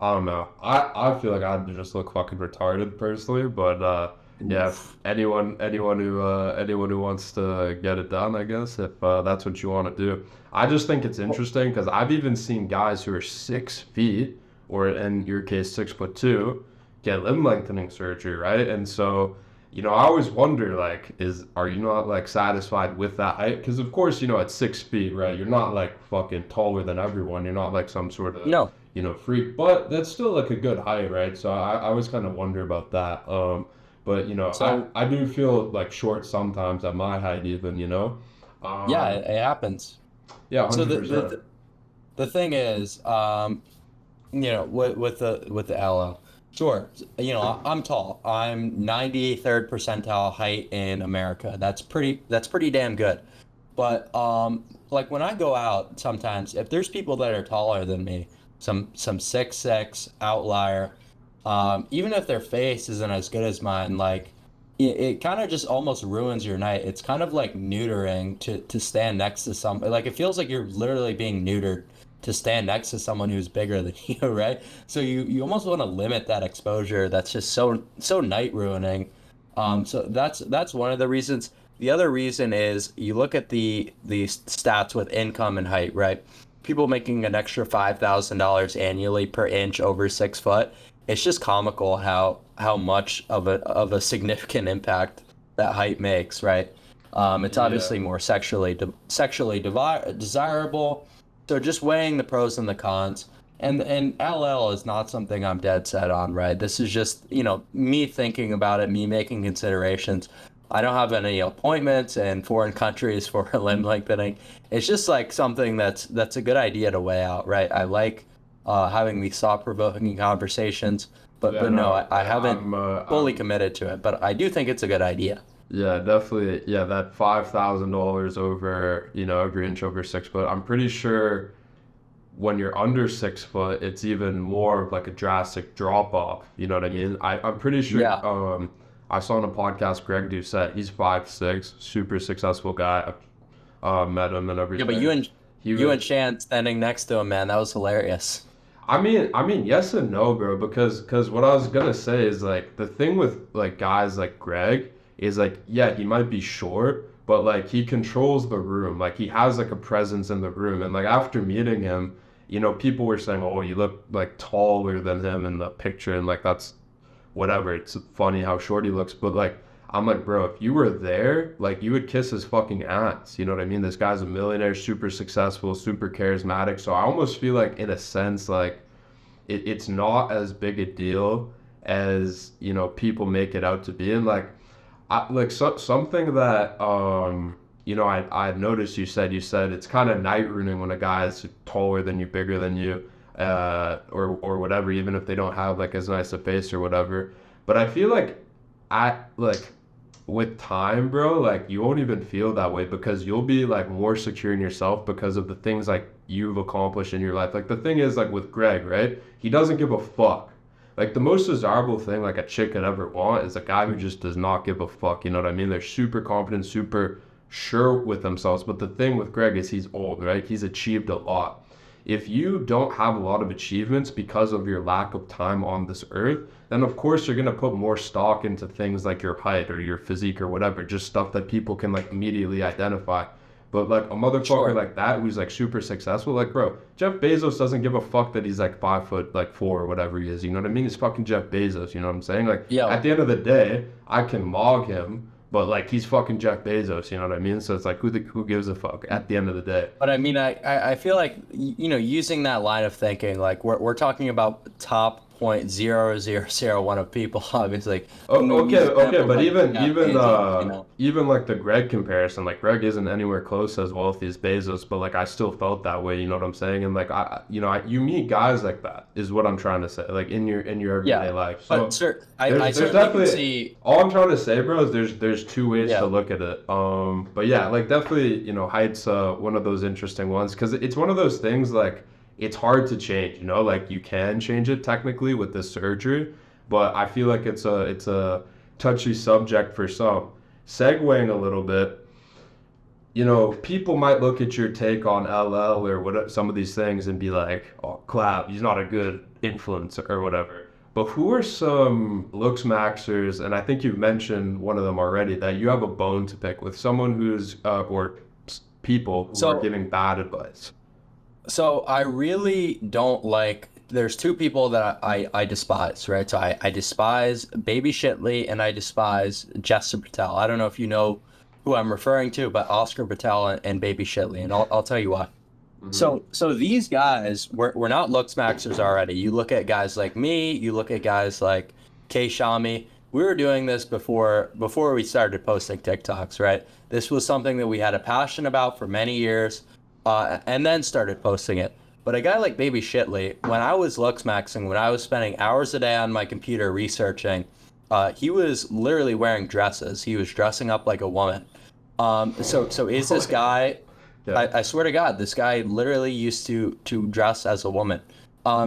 I don't know. I feel like I'd just look fucking retarded personally, but yeah, if anyone who wants to get it done, I guess if that's what you want to do. I just think it's interesting because I've even seen guys who are 6 feet, or in your case 6'2", get limb lengthening surgery, right? And so, I always wonder, like, are you not like satisfied with that height? Because of course, at 6 feet, right? You're not like fucking taller than everyone. You're not like some sort of No. freak, but that's still like a good height, right? So I always kind of wonder about that. But So I do feel like short sometimes at my height even. yeah, Um, it happens. yeah, So 100%. the thing is, with the LO, sure, I'm tall. I'm 93rd percentile height in America. That's pretty damn good. But like when I go out, sometimes if there's people that are taller than me, some 6'6" outlier, even if their face isn't as good as mine, like it kind of just almost ruins your night. It's kind of like neutering to stand next to somebody. Like it feels like you're literally being neutered to stand next to someone who's bigger than you, right? So you almost want to limit that exposure. That's just so night ruining. So that's one of the reasons. The other reason is you look at the stats with income and height, right? People making an extra $5,000 annually per inch over 6 foot. It's just comical how much of a significant impact that height makes, right? It's Yeah. obviously more desirable. So just weighing the pros and the cons. And LL is not something I'm dead set on, right? This is just, me thinking about it, me making considerations. I don't have any appointments in foreign countries for limb lengthening. It's just like something that's a good idea to weigh out, right? I like having these thought-provoking conversations, but Yeah, no, no, I haven't fully I'm committed to it. But I do think it's a good idea. yeah, definitely. Yeah, that $5,000 over, every inch over 6 foot. I'm pretty sure when you're under 6 foot, it's even more of like a drastic drop off. You know what I mean? I'm pretty sure. Yeah, I saw on a podcast Greg Doucette. He's 5'6", super successful guy. Met him and yeah, but everything. He you was. and Shan standing next to him, man, that was hilarious. I mean, yes and no, bro. Because what I was gonna say is like the thing with like guys like Greg is like, yeah, he might be short, but like he controls the room. Like he has like a presence in the room. And like after meeting him, people were saying, "Oh, you look like taller than him in the picture," and like that's whatever. It's funny how short he looks, but like I'm like, bro, if you were there, like you would kiss his fucking ass. You know what I mean? This guy's a millionaire, super successful, super charismatic. So I almost feel like in a sense, like it's not as big a deal as people make it out to be. And like something that I noticed you said it's kind of night ruining when a guy is taller than you, bigger than you. or whatever, even if they don't have like as nice a face or whatever. But I feel like like with time, bro, like you won't even feel that way because you'll be like more secure in yourself because of the things like you've accomplished in your life. Like the thing is like with Greg, right? He doesn't give a fuck. Like the most desirable thing like a chick could ever want is a guy who just does not give a fuck. You know what I mean? They're super confident, super sure with themselves. But the thing with Greg is he's old, right? He's achieved a lot. If you don't have a lot of achievements because of your lack of time on this earth, then of course you're gonna put more stock into things like your height or your physique or whatever, just stuff that people can like immediately identify. But like a motherfucker Sure. like that who's like super successful, like bro, Jeff Bezos doesn't give a fuck that he's like 5 foot like 4 or whatever he is. You know what I mean? He's fucking Jeff Bezos. You know what I'm saying? Like Yeah. at the end of the day, I can mog him, but like he's fucking Jeff Bezos. You know what I mean? So it's like who gives a fuck at the end of the day? But I mean, I feel like, using that line of thinking, like we're talking about top 0.0001 of people, obviously. Oh, When we use okay, examples but like even Jeff even Bezos, you know. even like the Greg comparison, like Greg isn't anywhere close as wealthy as Bezos, but like I still felt that way, you know what I'm saying? And like you meet guys like that is what I'm trying to say, like in your everyday Yeah. life. But So I there's certainly can definitely see. all I'm trying to say, bro, is there's two ways to Yeah. look at it. But yeah, like definitely, height's one of those interesting ones because it's one of those things like it's hard to change, like you can change it technically with this surgery, but I feel like it's a touchy subject for some. Segueing a little bit, people might look at your take on LL or what some of these things and be like, "Oh, Clav, he's not a good influence or whatever." But who are some looks maxers? And I think you've mentioned one of them already that you have a bone to pick with someone who's or people who are So giving bad advice. So I really don't like. There's two people that I despise, right? So I despise Baby Shitley and I despise Jester Patel. I don't know if you know who I'm referring to, but Oscar Patel and Baby Shitley, and I'll tell you why. Hmm. So these guys, we're not looks maxers already. You look at guys like me, you look at guys like Kay Shami. We were doing this before we started posting TikToks, right? This was something that we had a passion about for many years, and then started posting it. But a guy like Baby Shitley, when I was looks maxing, when I was spending hours a day on my computer researching, he was literally wearing dresses. He was dressing up like a woman. So is this guy? Yeah. I swear to God, this guy literally used to dress as a woman.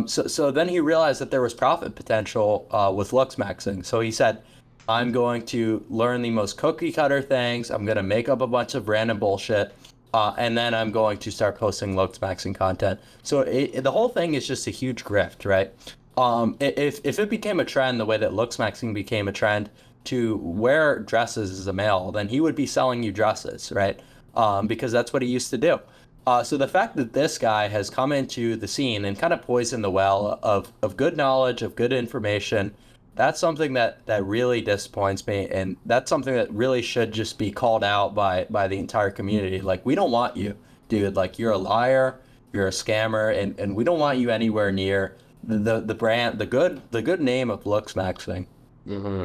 So then he realized that there was profit potential with looks maxing. So he said, "I'm going to learn the most cookie cutter things. I'm gonna make up a bunch of random bullshit, and then I'm going to start posting looks maxing content." So the whole thing is just a huge grift, right? If it became a trend the way that looks maxing became a trend to wear dresses as a male, then he would be selling you dresses, right? Because that's what he used to do. So the fact that this guy has come into the scene and kind of poisoned the well of good knowledge, of good information, that's something that really disappoints me, and that's something that really should just be called out by the entire community. Like, we don't want you, dude. Like, you're a liar, you're a scammer, and we don't want you anywhere near the brand, the good name of looks maxing. Hmm.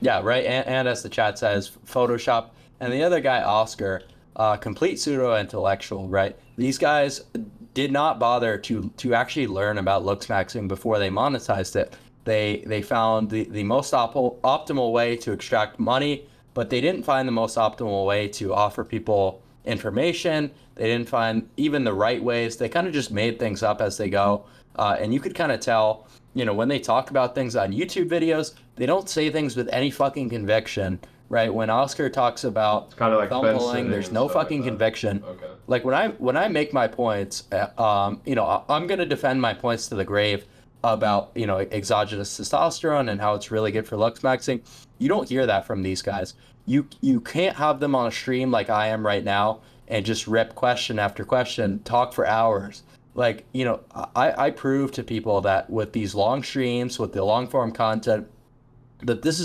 Yeah, right. And as the chat says, Photoshop. And the other guy, Oscar, complete pseudo intellectual, right? These guys did not bother to actually learn about looks maxing before they monetized it. They found the most optimal way to extract money, but they didn't find the most optimal way to offer people information. They didn't find even the right ways. They kind of just made things up as they go. And you could kind of tell, when they talk about things on YouTube videos, they don't say things with any fucking conviction, right? When Oscar talks about It's kind of like thumb fence pulling, sitting there's and no stuff like fucking that. conviction. Okay. Like when I make my points, I'm gonna defend my points to the grave about exogenous testosterone and how it's really good for looks maxing. You don't hear that from these guys. You can't have them on a stream like I am right now and just rip question after question, talk for hours. Like, I prove to people that with these long streams, with the long form content, that this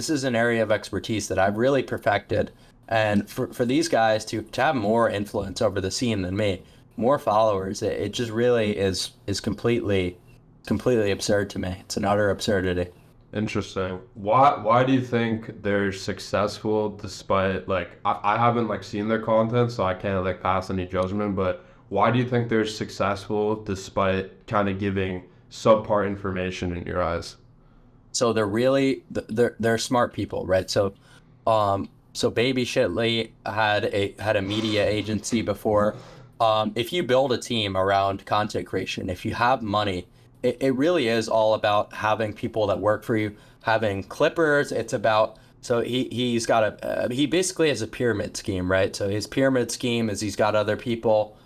is an area of expertise that I've really perfected. And for these guys to have more influence over the scene than me, more followers, it just really is completely absurd to me. It's an utter absurdity. Interesting. Why do you think they're successful despite like I haven't like seen their content, so I can't like pass any judgment, but why do you think they're successful despite kind of giving subpar information in your eyes? So they're really they're smart people, right? So Baby Shitley had a media agency before. If you build a team around content creation, if you have money, it really is all about having people that work for you, having clippers. It's about so he's got he basically has a pyramid scheme, right? So his pyramid scheme is he's got other people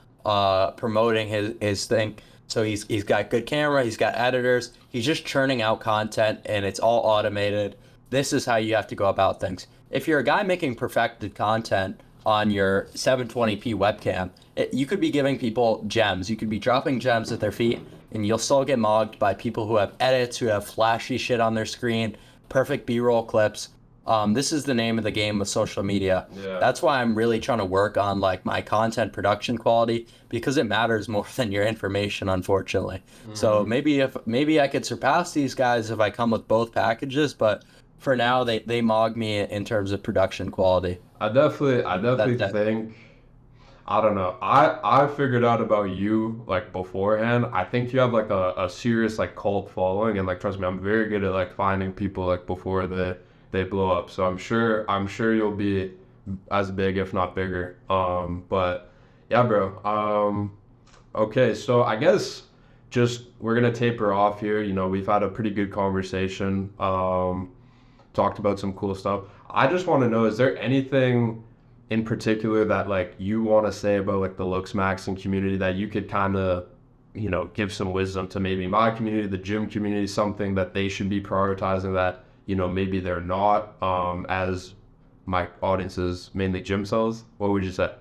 promoting his thing. So he's got good camera, he's got editors, he's just churning out content and it's all automated. This is how you have to go about things. If you're a guy making perfected content on your 720p webcam, you could be giving people gems. You could be dropping gems at their feet and you'll still get mogged by people who have edits, who have flashy shit on their screen, perfect B-roll clips. This is the name of the game with social media. Yeah. That's why I'm really trying to work on like my content production quality because it matters more than your information, unfortunately. So maybe I could surpass these guys if I come with both packages, but for now they mog me in terms of production quality. I definitely think I don't know. I figured out about you like beforehand. I think you have like a serious like cult following, and like trust me, I'm very good at like finding people like before they blow up. So I'm sure you'll be as big if not bigger. But yeah, bro. Okay, so I guess just we're gonna taper off here. We've had a pretty good conversation. Talked about some cool stuff. I just want to know, is there anything in particular that like you want to say about like the Looks Maxing community that you could kind of, give some wisdom to maybe my community, the gym community, something that they should be prioritizing that, maybe they're not, as my audience is mainly gym cells? What would you say?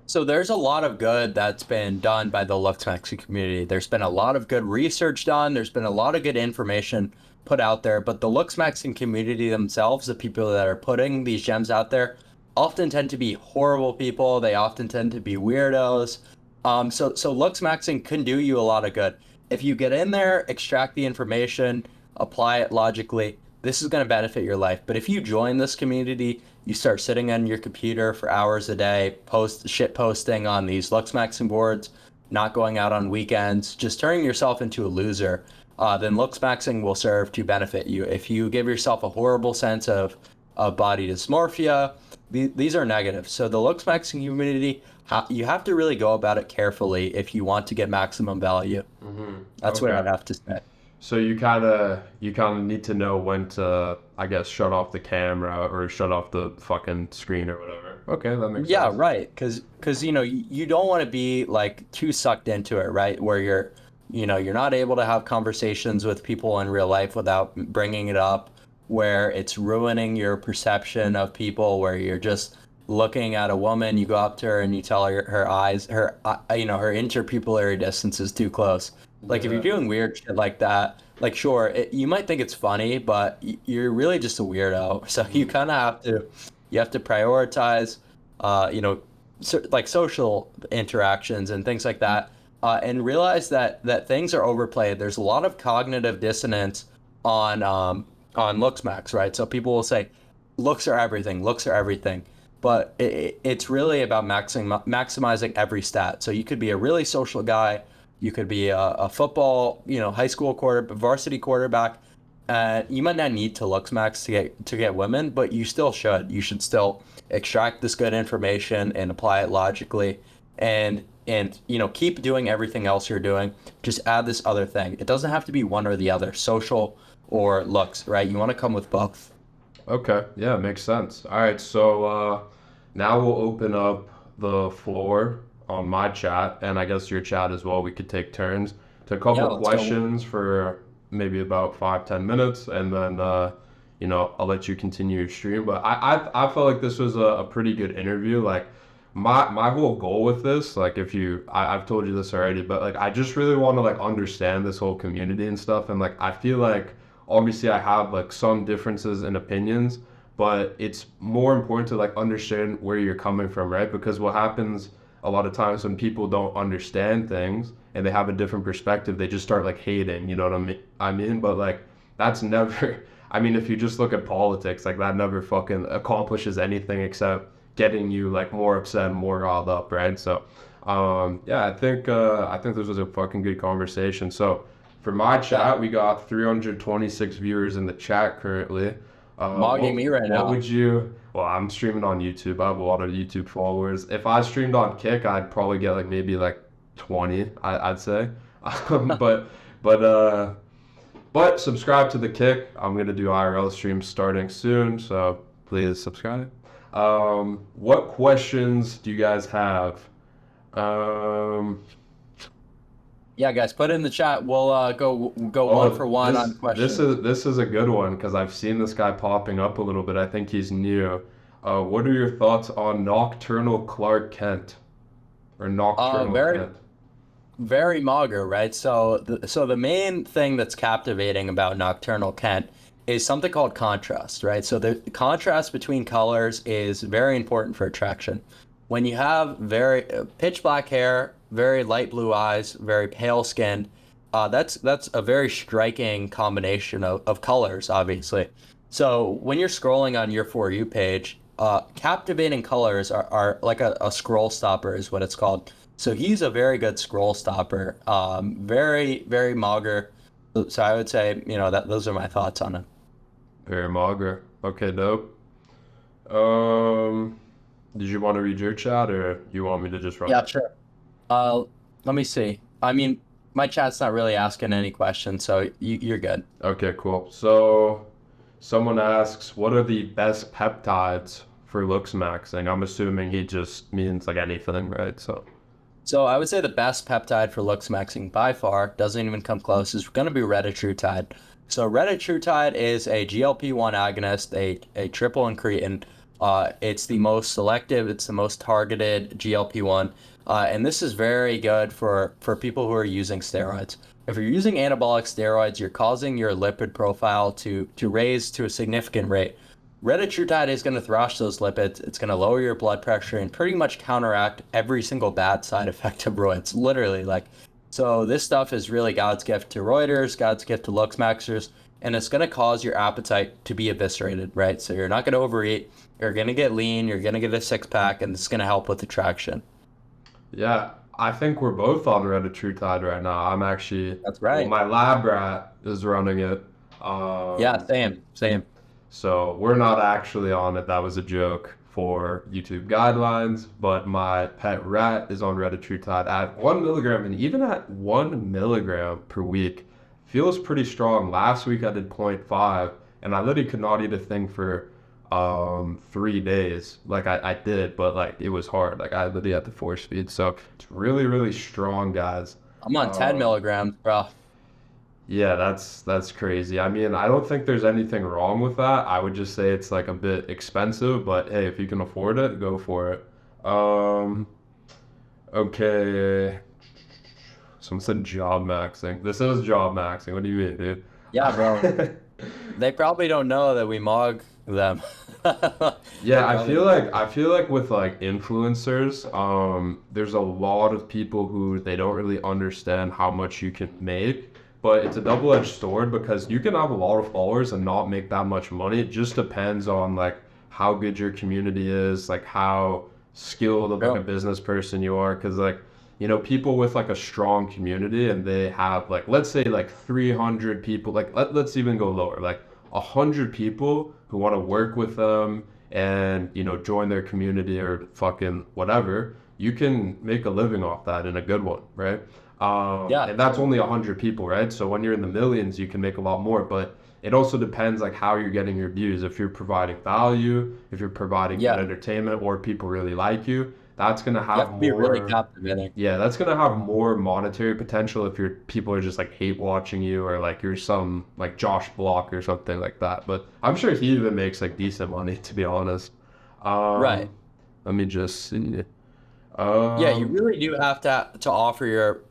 So there's a lot of good that's been done by the LOOKSMAXXER community. There's been a lot of good research done. There's been a lot of good information put out there, but the LOOKSMAXXING community themselves, the people that are putting these gems out there, often tend to be horrible people. They often tend to be weirdos. So LOOKSMAXXING can do you a lot of good. If you get in there, extract the information, apply it logically, this is going to benefit your life. But if you join this community, you start sitting on your computer for hours a day, posting on these LOOKSMAXXING boards, not going out on weekends, just turning yourself into a loser, then LOOKSMAXXING will serve to benefit you. If you give yourself a horrible sense of body dysmorphia, these are negative. So the LOOKSMAXXING community, you have to really go about it carefully if you want to get maximum value. That's what I'd have to say. So you kind of need to know when to, I guess, shut off the camera or shut off the fucking screen or whatever. Okay, that makes Yeah, sense. right. Because you don't want to be like too sucked into it, right? Where you're not able to have conversations with people in real life without bringing it up, where it's ruining your perception of people, where you're just looking at a woman, you go up to her and you tell her eyes, her interpupillary distance is too close. Like if Yeah. you're doing weird shit like that, like sure, you might think it's funny, but you're really just a weirdo. So you kind of have to prioritize, like social interactions and things like that, and realize that things are overplayed. There's a lot of cognitive dissonance on LooksMax, right? So people will say, looks are everything, but it's really about maximizing every stat. So you could be a really social guy, you could be a football, high school varsity quarterback. You might not need to LooksMax to get women, but you still should. You should still extract this good information and apply it logically, and keep doing everything else you're doing. Just add this other thing. It doesn't have to be one or the other, social or looks, right? You want to come with both. Okay, yeah, makes sense. All right, so now we'll open up the floor on my chat, and I guess your chat as well. We could take turns to a Yeah, couple let's go. questions for maybe about 5-10 minutes, and then I'll let you continue your stream. But I felt like this was a pretty good interview. Like my whole goal with this, like if you I've told you this already, but like I just really want to like understand this whole community and stuff, and like I feel like obviously I have like some differences in opinions, but it's more important to like understand where you're coming from, right? Because what happens a lot of times when people don't understand things and they have a different perspective, they just start like hating, you know what I mean? But like that's never I mean, if you just look at politics, like that never fucking accomplishes anything except getting you like more upset and more riled up, right? So Yeah, I think this was a fucking good conversation. So for my Yeah, chat, we got 326 viewers in the chat currently. mogging me right What now. would you? Well, I'm streaming on YouTube. I have a lot of YouTube followers. If I streamed on Kick, I'd probably get like maybe like 20, I'd say. But but uh but subscribe to the Kick. I'm gonna do IRL streams starting soon, so please subscribe. What questions do you guys have? Um, Yeah, guys, put it in the chat. We'll go one oh, for one on questions. this is a good one because I've seen this guy popping up a little bit. I think he's new. What are your thoughts on Nocturnal Clark Kent or Nocturnal Very Kent? very mager, right? So the main thing that's captivating about Nocturnal Kent is something called contrast, right? So the contrast between colors is very important for attraction. When you have very pitch black hair, very light blue eyes, very pale skin, that's a very striking combination of colors, obviously. So when you're scrolling on your For You page, captivating colors are like a scroll stopper is what it's called. So he's a very good scroll stopper. Very, very mager. So I would say, that those are my thoughts on it. Very mager. Okay, dope. Um, did you want to read your chat or you want me to just run Yeah, it? sure. Uh, Let me see. I mean, my chat's not really asking any questions, so you're good. Okay, cool. So someone asks, what are the best peptides for looks maxing? I'm assuming he just means like anything, right? So, So I would say the best peptide for looksmaxing by far, doesn't even come close, is going to be retatrutide. So retatrutide is a GLP-1 agonist, a triple incretin. It's the most selective, it's the most targeted GLP-1, and this is very good for people who are using steroids. If you're using anabolic steroids, you're causing your lipid profile to raise to a significant rate. Retatrutide is going to thrash those lipids. It's going to lower your blood pressure and pretty much counteract every single bad side effect of roids. Literally, like, so this stuff is really God's gift to roiders, God's gift to looksmaxers, and it's going to cause your appetite to be eviscerated, right? So you're not going to overeat. You're going to get lean. You're going to get a six pack, and it's going to help with attraction. yeah, I think we're both on retatrutide right now. I'm actually, That's well, right. my lab rat is running it. Yeah, Um, same, same. So we're not actually on it. That was a joke for YouTube guidelines. But my pet rat is on retatrutide at 1 milligram, and even at 1 milligram per week, feels pretty strong. Last week I did zero point 0.5, and I literally could not eat a thing for 3 days. Like I did, but like it was hard. Like I literally had to force feed. So it's really, really strong, guys. I'm on 10 Um, milligrams, bro. yeah, that's crazy. I mean, I don't think there's anything wrong with that. I would just say it's like a bit expensive, but hey, if you can afford it, go for it. Um, okay. Someone said job maxing. This is job maxing. What do you mean, Yeah, bro. dude? They probably don't know that we mog them. They Yeah, probably. I feel like with like influencers, there's a lot of people who they don't really understand how much you can make, but it's a double-edged sword because you can have a lot of followers and not make that much money. It just depends on like how good your community is, like how skilled of like a Bro. business person you are, because like people with like a strong community and they have like let's say like 300 people, like let's even go lower, like 100 people who want to work with them and join their community or fucking whatever, you can make a living off that in a good one, right? Yeah, And that's only 100 people, right? So when you're in the millions you can make a lot more, but it also depends like how you're getting your views. If you're providing value, if you're providing good yeah. entertainment, or people really like you, that's gonna You have have to be really more. captivating. Yeah, that's gonna have more monetary potential if your people are just like hate watching you, or like you're some like Josh Block or something like that. But I'm sure he even makes like decent money, to be honest. Right. Um, Let me just see. Yeah, you Um, really do have to offer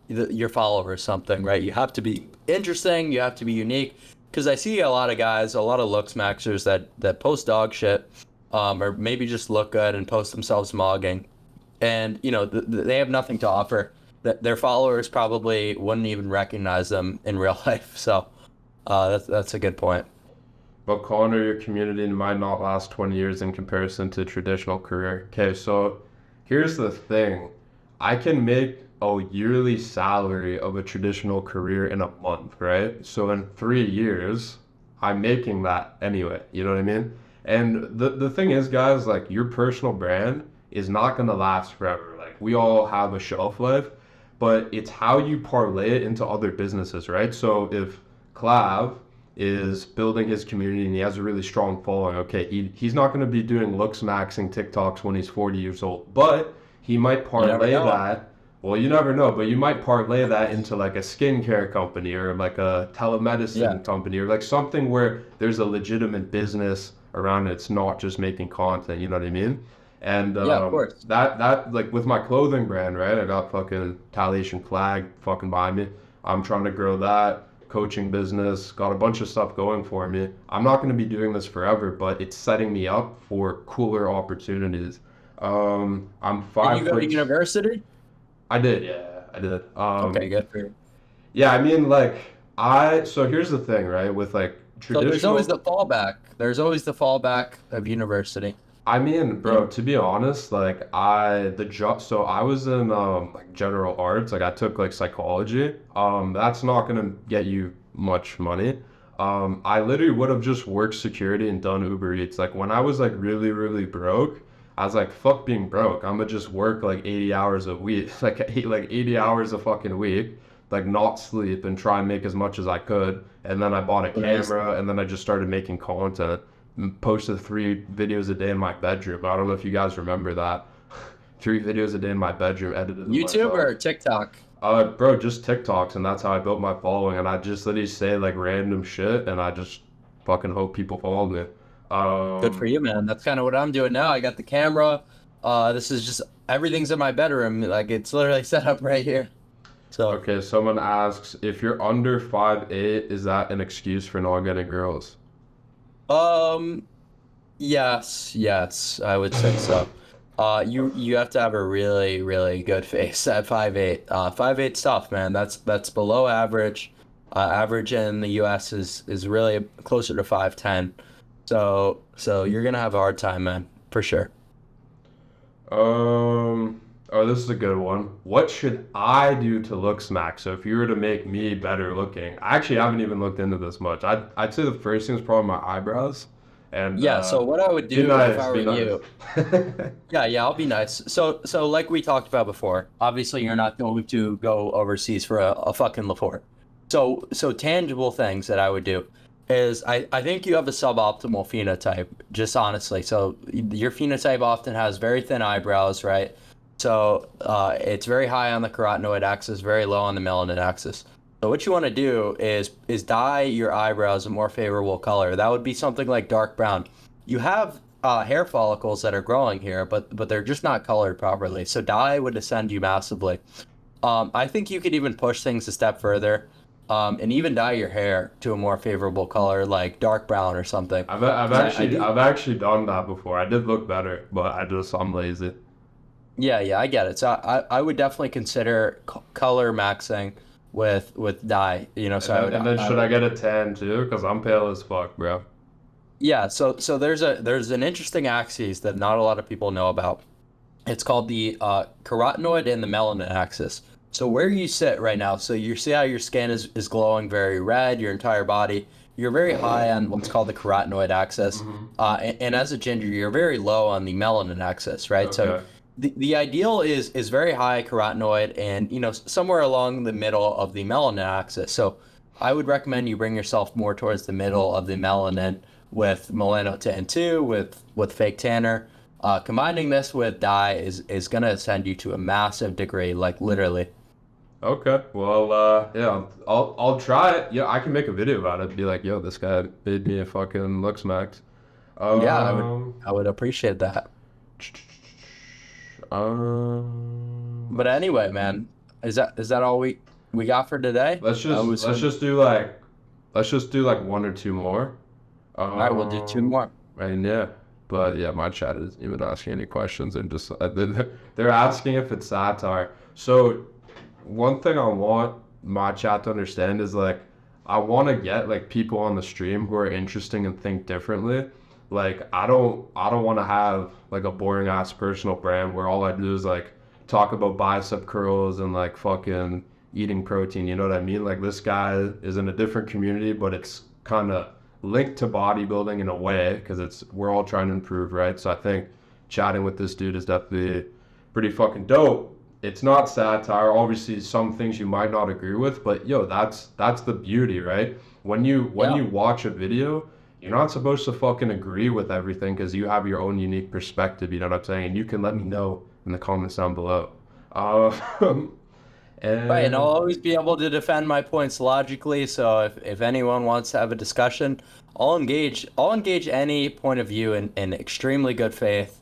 your followers something, right? You have to be interesting, you have to be unique. Because I see a lot of guys, a lot of looks maxers that post dog shit, or maybe just look good and post themselves mogging, and they have nothing to offer. That their followers probably wouldn't even recognize them in real life. So, that's a good point. but Connor, your community might not last 20 years in comparison to traditional career. Okay, so here's the thing. I can make a yearly salary of a traditional career in a month, right? So in 3 years, I'm making that anyway. You know what I mean? And the thing is, guys, like your personal brand is not gonna last forever. Like we all have a shelf life, but it's how you parlay it into other businesses, right? So if Clav is building his community and he has a really strong following, okay, he's not going to be doing looksmaxing TikToks when he's 40 years old, but he might You never parlay know. that. Well, you never know, but you might parlay that into like a skincare company or like a Yeah. telemedicine company or like something where there's a legitimate business around it. It's not just making content, you know what I mean? And Yeah, of course. that like with my clothing brand, right? I got fucking Retaliation flag fucking behind me. I'm trying to grow that coaching business, got a bunch of stuff going for me. I'm not going to be doing this forever, but it's setting me up for cooler opportunities. I'm Did you five go to foot. university? I did, yeah, I did. Okay, good for you. Yeah, I mean, like, so here's the thing, right? With like So there's always traditional, the fallback. There's always the fallback of university. I mean, Yeah. bro, to be honest, like the job, so I was in like general arts, like I took like psychology. That's not gonna get you much money. I literally would have just worked security and done Uber Eats. Like when I was like really, really broke, I was like, fuck being broke. I'm gonna just work like 80 hours a week, like 80 hours a fucking week, like not sleep and try and make as much as I could. And then I bought a Nice. camera and then I just started making content posted 3 videos a day in my bedroom. I don't know if you guys remember that. 3 videos a day in my bedroom, edited them YouTube myself. or TikTok? Bro, just TikToks, and that's how I built my following. And I just literally say like random shit, and I just fucking hope people follow me. Good for you, man. That's kind of what I'm doing now. I got the camera. This is just everything's in my bedroom. Like it's literally set up right here. So, Okay, someone asks if you're under 5'8", is that an excuse for not getting girls? um, yes, yes, I would say so. You have to have a really, really good face at 5'8". 5'8" tough, man. That's below average. Average in the US is really closer to 5'10". So you're gonna have a hard time, man, for sure. Oh, this is a good one. What should I do to look smack? So if you were to make me better looking, I actually haven't even looked into this much. I'd say the first thing is probably my eyebrows, and Yeah, so what I would be do if nice, I were be nice. you, yeah, I'll be nice. So like we talked about before, obviously you're not going to go overseas for a fucking Laporte. So tangible things that I would do is I think you have a suboptimal phenotype, just honestly. So your phenotype often has very thin eyebrows, right? So it's very high on the carotenoid axis, very low on the melanin axis. So what you want to do is dye your eyebrows a more favorable color. That would be something like dark brown. You have hair follicles that are growing here, but they're just not colored properly. So dye would ascend you massively. I think you could even push things a step further, and even dye your hair to a more favorable color, like dark brown or something. I've 'Cause I actually do. I've actually done that before. I did look better, but I'm lazy. Yeah, I get it. So I would definitely consider color maxing with dye. So And then should I get a tan too? Because I'm pale as fuck, bro. yeah. So there's an interesting axis that not a lot of people know about. It's called the carotenoid and the melanin axis. So where you sit right now, so you see how your skin is glowing very red, your entire body. You're very high on what's called the carotenoid axis, Hmm. and as a ginger, you're very low on the melanin axis, right? So Okay. the ideal is very high carotenoid and somewhere along the middle of the melanin axis. So I would recommend you bring yourself more towards the middle of the melanin with melanotan 2 with fake tanner. Combining this with dye is gonna send you to a massive degree, like literally. Okay. Well, yeah, I'll try it. Yeah, I can make a video about it. Be like, yo, this guy made me a fucking looks max. Yeah, Um, I would appreciate that. um, But anyway, man, is that all we got for today? let's I just was let's all just do like let's just do like one or two more. right. We'll do two Um, more. and yeah, but yeah, my chat isn't even asking any questions and just they're asking if it's satire. So one thing I want my chat to understand is like I want to get like people on the stream who are interesting and think differently. Like I don't want to have like a boring ass personal brand where all I do is like talk about bicep curls and like fucking eating protein. You know what I mean? Like this guy is in a different community, but it's kind of linked to bodybuilding in a way because it's we're all trying to improve, right? So I think chatting with this dude is definitely pretty fucking dope. It's not satire. Obviously, some things you might not agree with, but yo, that's the beauty, right? When Yeah. you watch a video, you're not supposed to fucking agree with everything because you have your own unique perspective. You know what I'm saying? And you can let me know in the comments down below. Um, Right, and I'll and always be able to defend my points logically. So if anyone wants to have a discussion, I'll engage any point of view in extremely good faith.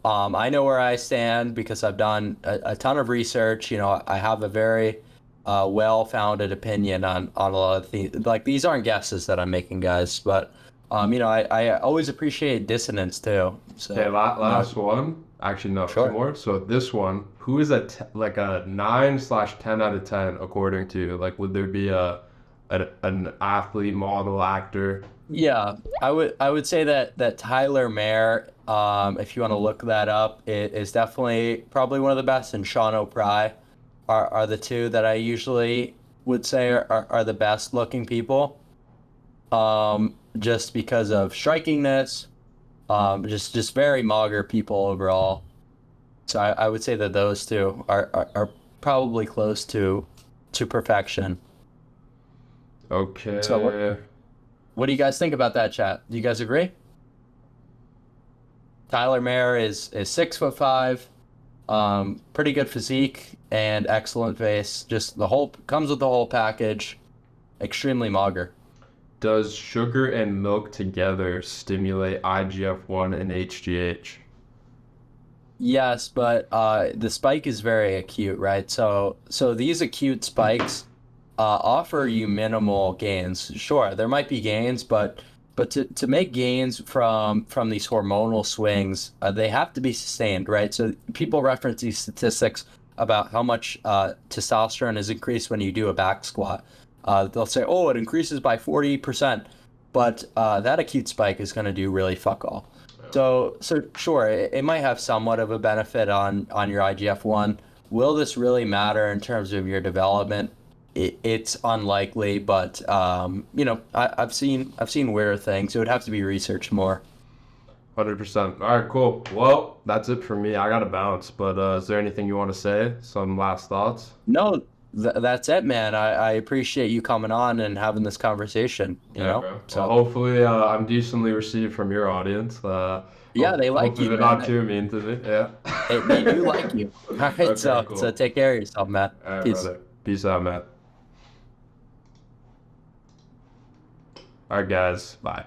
I know where I stand because I've done a ton of research. You know, I have a very well-founded opinion on a lot of things. Like these aren't guesses that I'm making, guys, but you know, I always appreciate dissonance too. okay, So, you know, last one. Actually, no, two sure. more. So this one, who is like a 9/10 out of 10 according to you? Like, would there be an athlete, model, actor? Yeah, I would say that Tyler Mayer, if you want to look that up, is definitely probably one of the best, and Sean O'Pry are the two that I usually would say are the best looking people. Just because of strikingness, just very mager people overall. So I would say that those two are probably close to perfection. So Okay. what do you guys think about that, chat? Do you guys agree? Tyler Mayer is 6'5", pretty good physique and excellent face. Just the whole comes with the whole package. Extremely mager. Does sugar and milk together stimulate IGF-1 and HGH? Yes, but the spike is very acute, right? So these acute spikes offer you minimal gains. Sure, there might be gains, but to make gains from these hormonal swings, they have to be sustained, right? So people reference these statistics about how much testosterone is increased when you do a back squat. They'll say, oh, it increases by 40%, but that acute spike is going to do really fuck all. So sure, it might have somewhat of a benefit on your IGF-1. Will this really matter in terms of your development? It's unlikely, but you know, I've seen weirder things. It would have to be researched more. 100%. All right, cool. Well, that's it for me. I gotta bounce, but is there anything you want to say? Some last thoughts? No, that's it, man. I appreciate you coming on and having this conversation, you Yeah, know? bro. Well, So hopefully, I'm decently received from your audience. yeah, they like Hopefully you, they're man. not too mean to me. Yeah. They do like you. All right, Okay, so cool. take care of yourself, man. All right, Peace. brother. Peace out, Matt. All right, guys. Bye.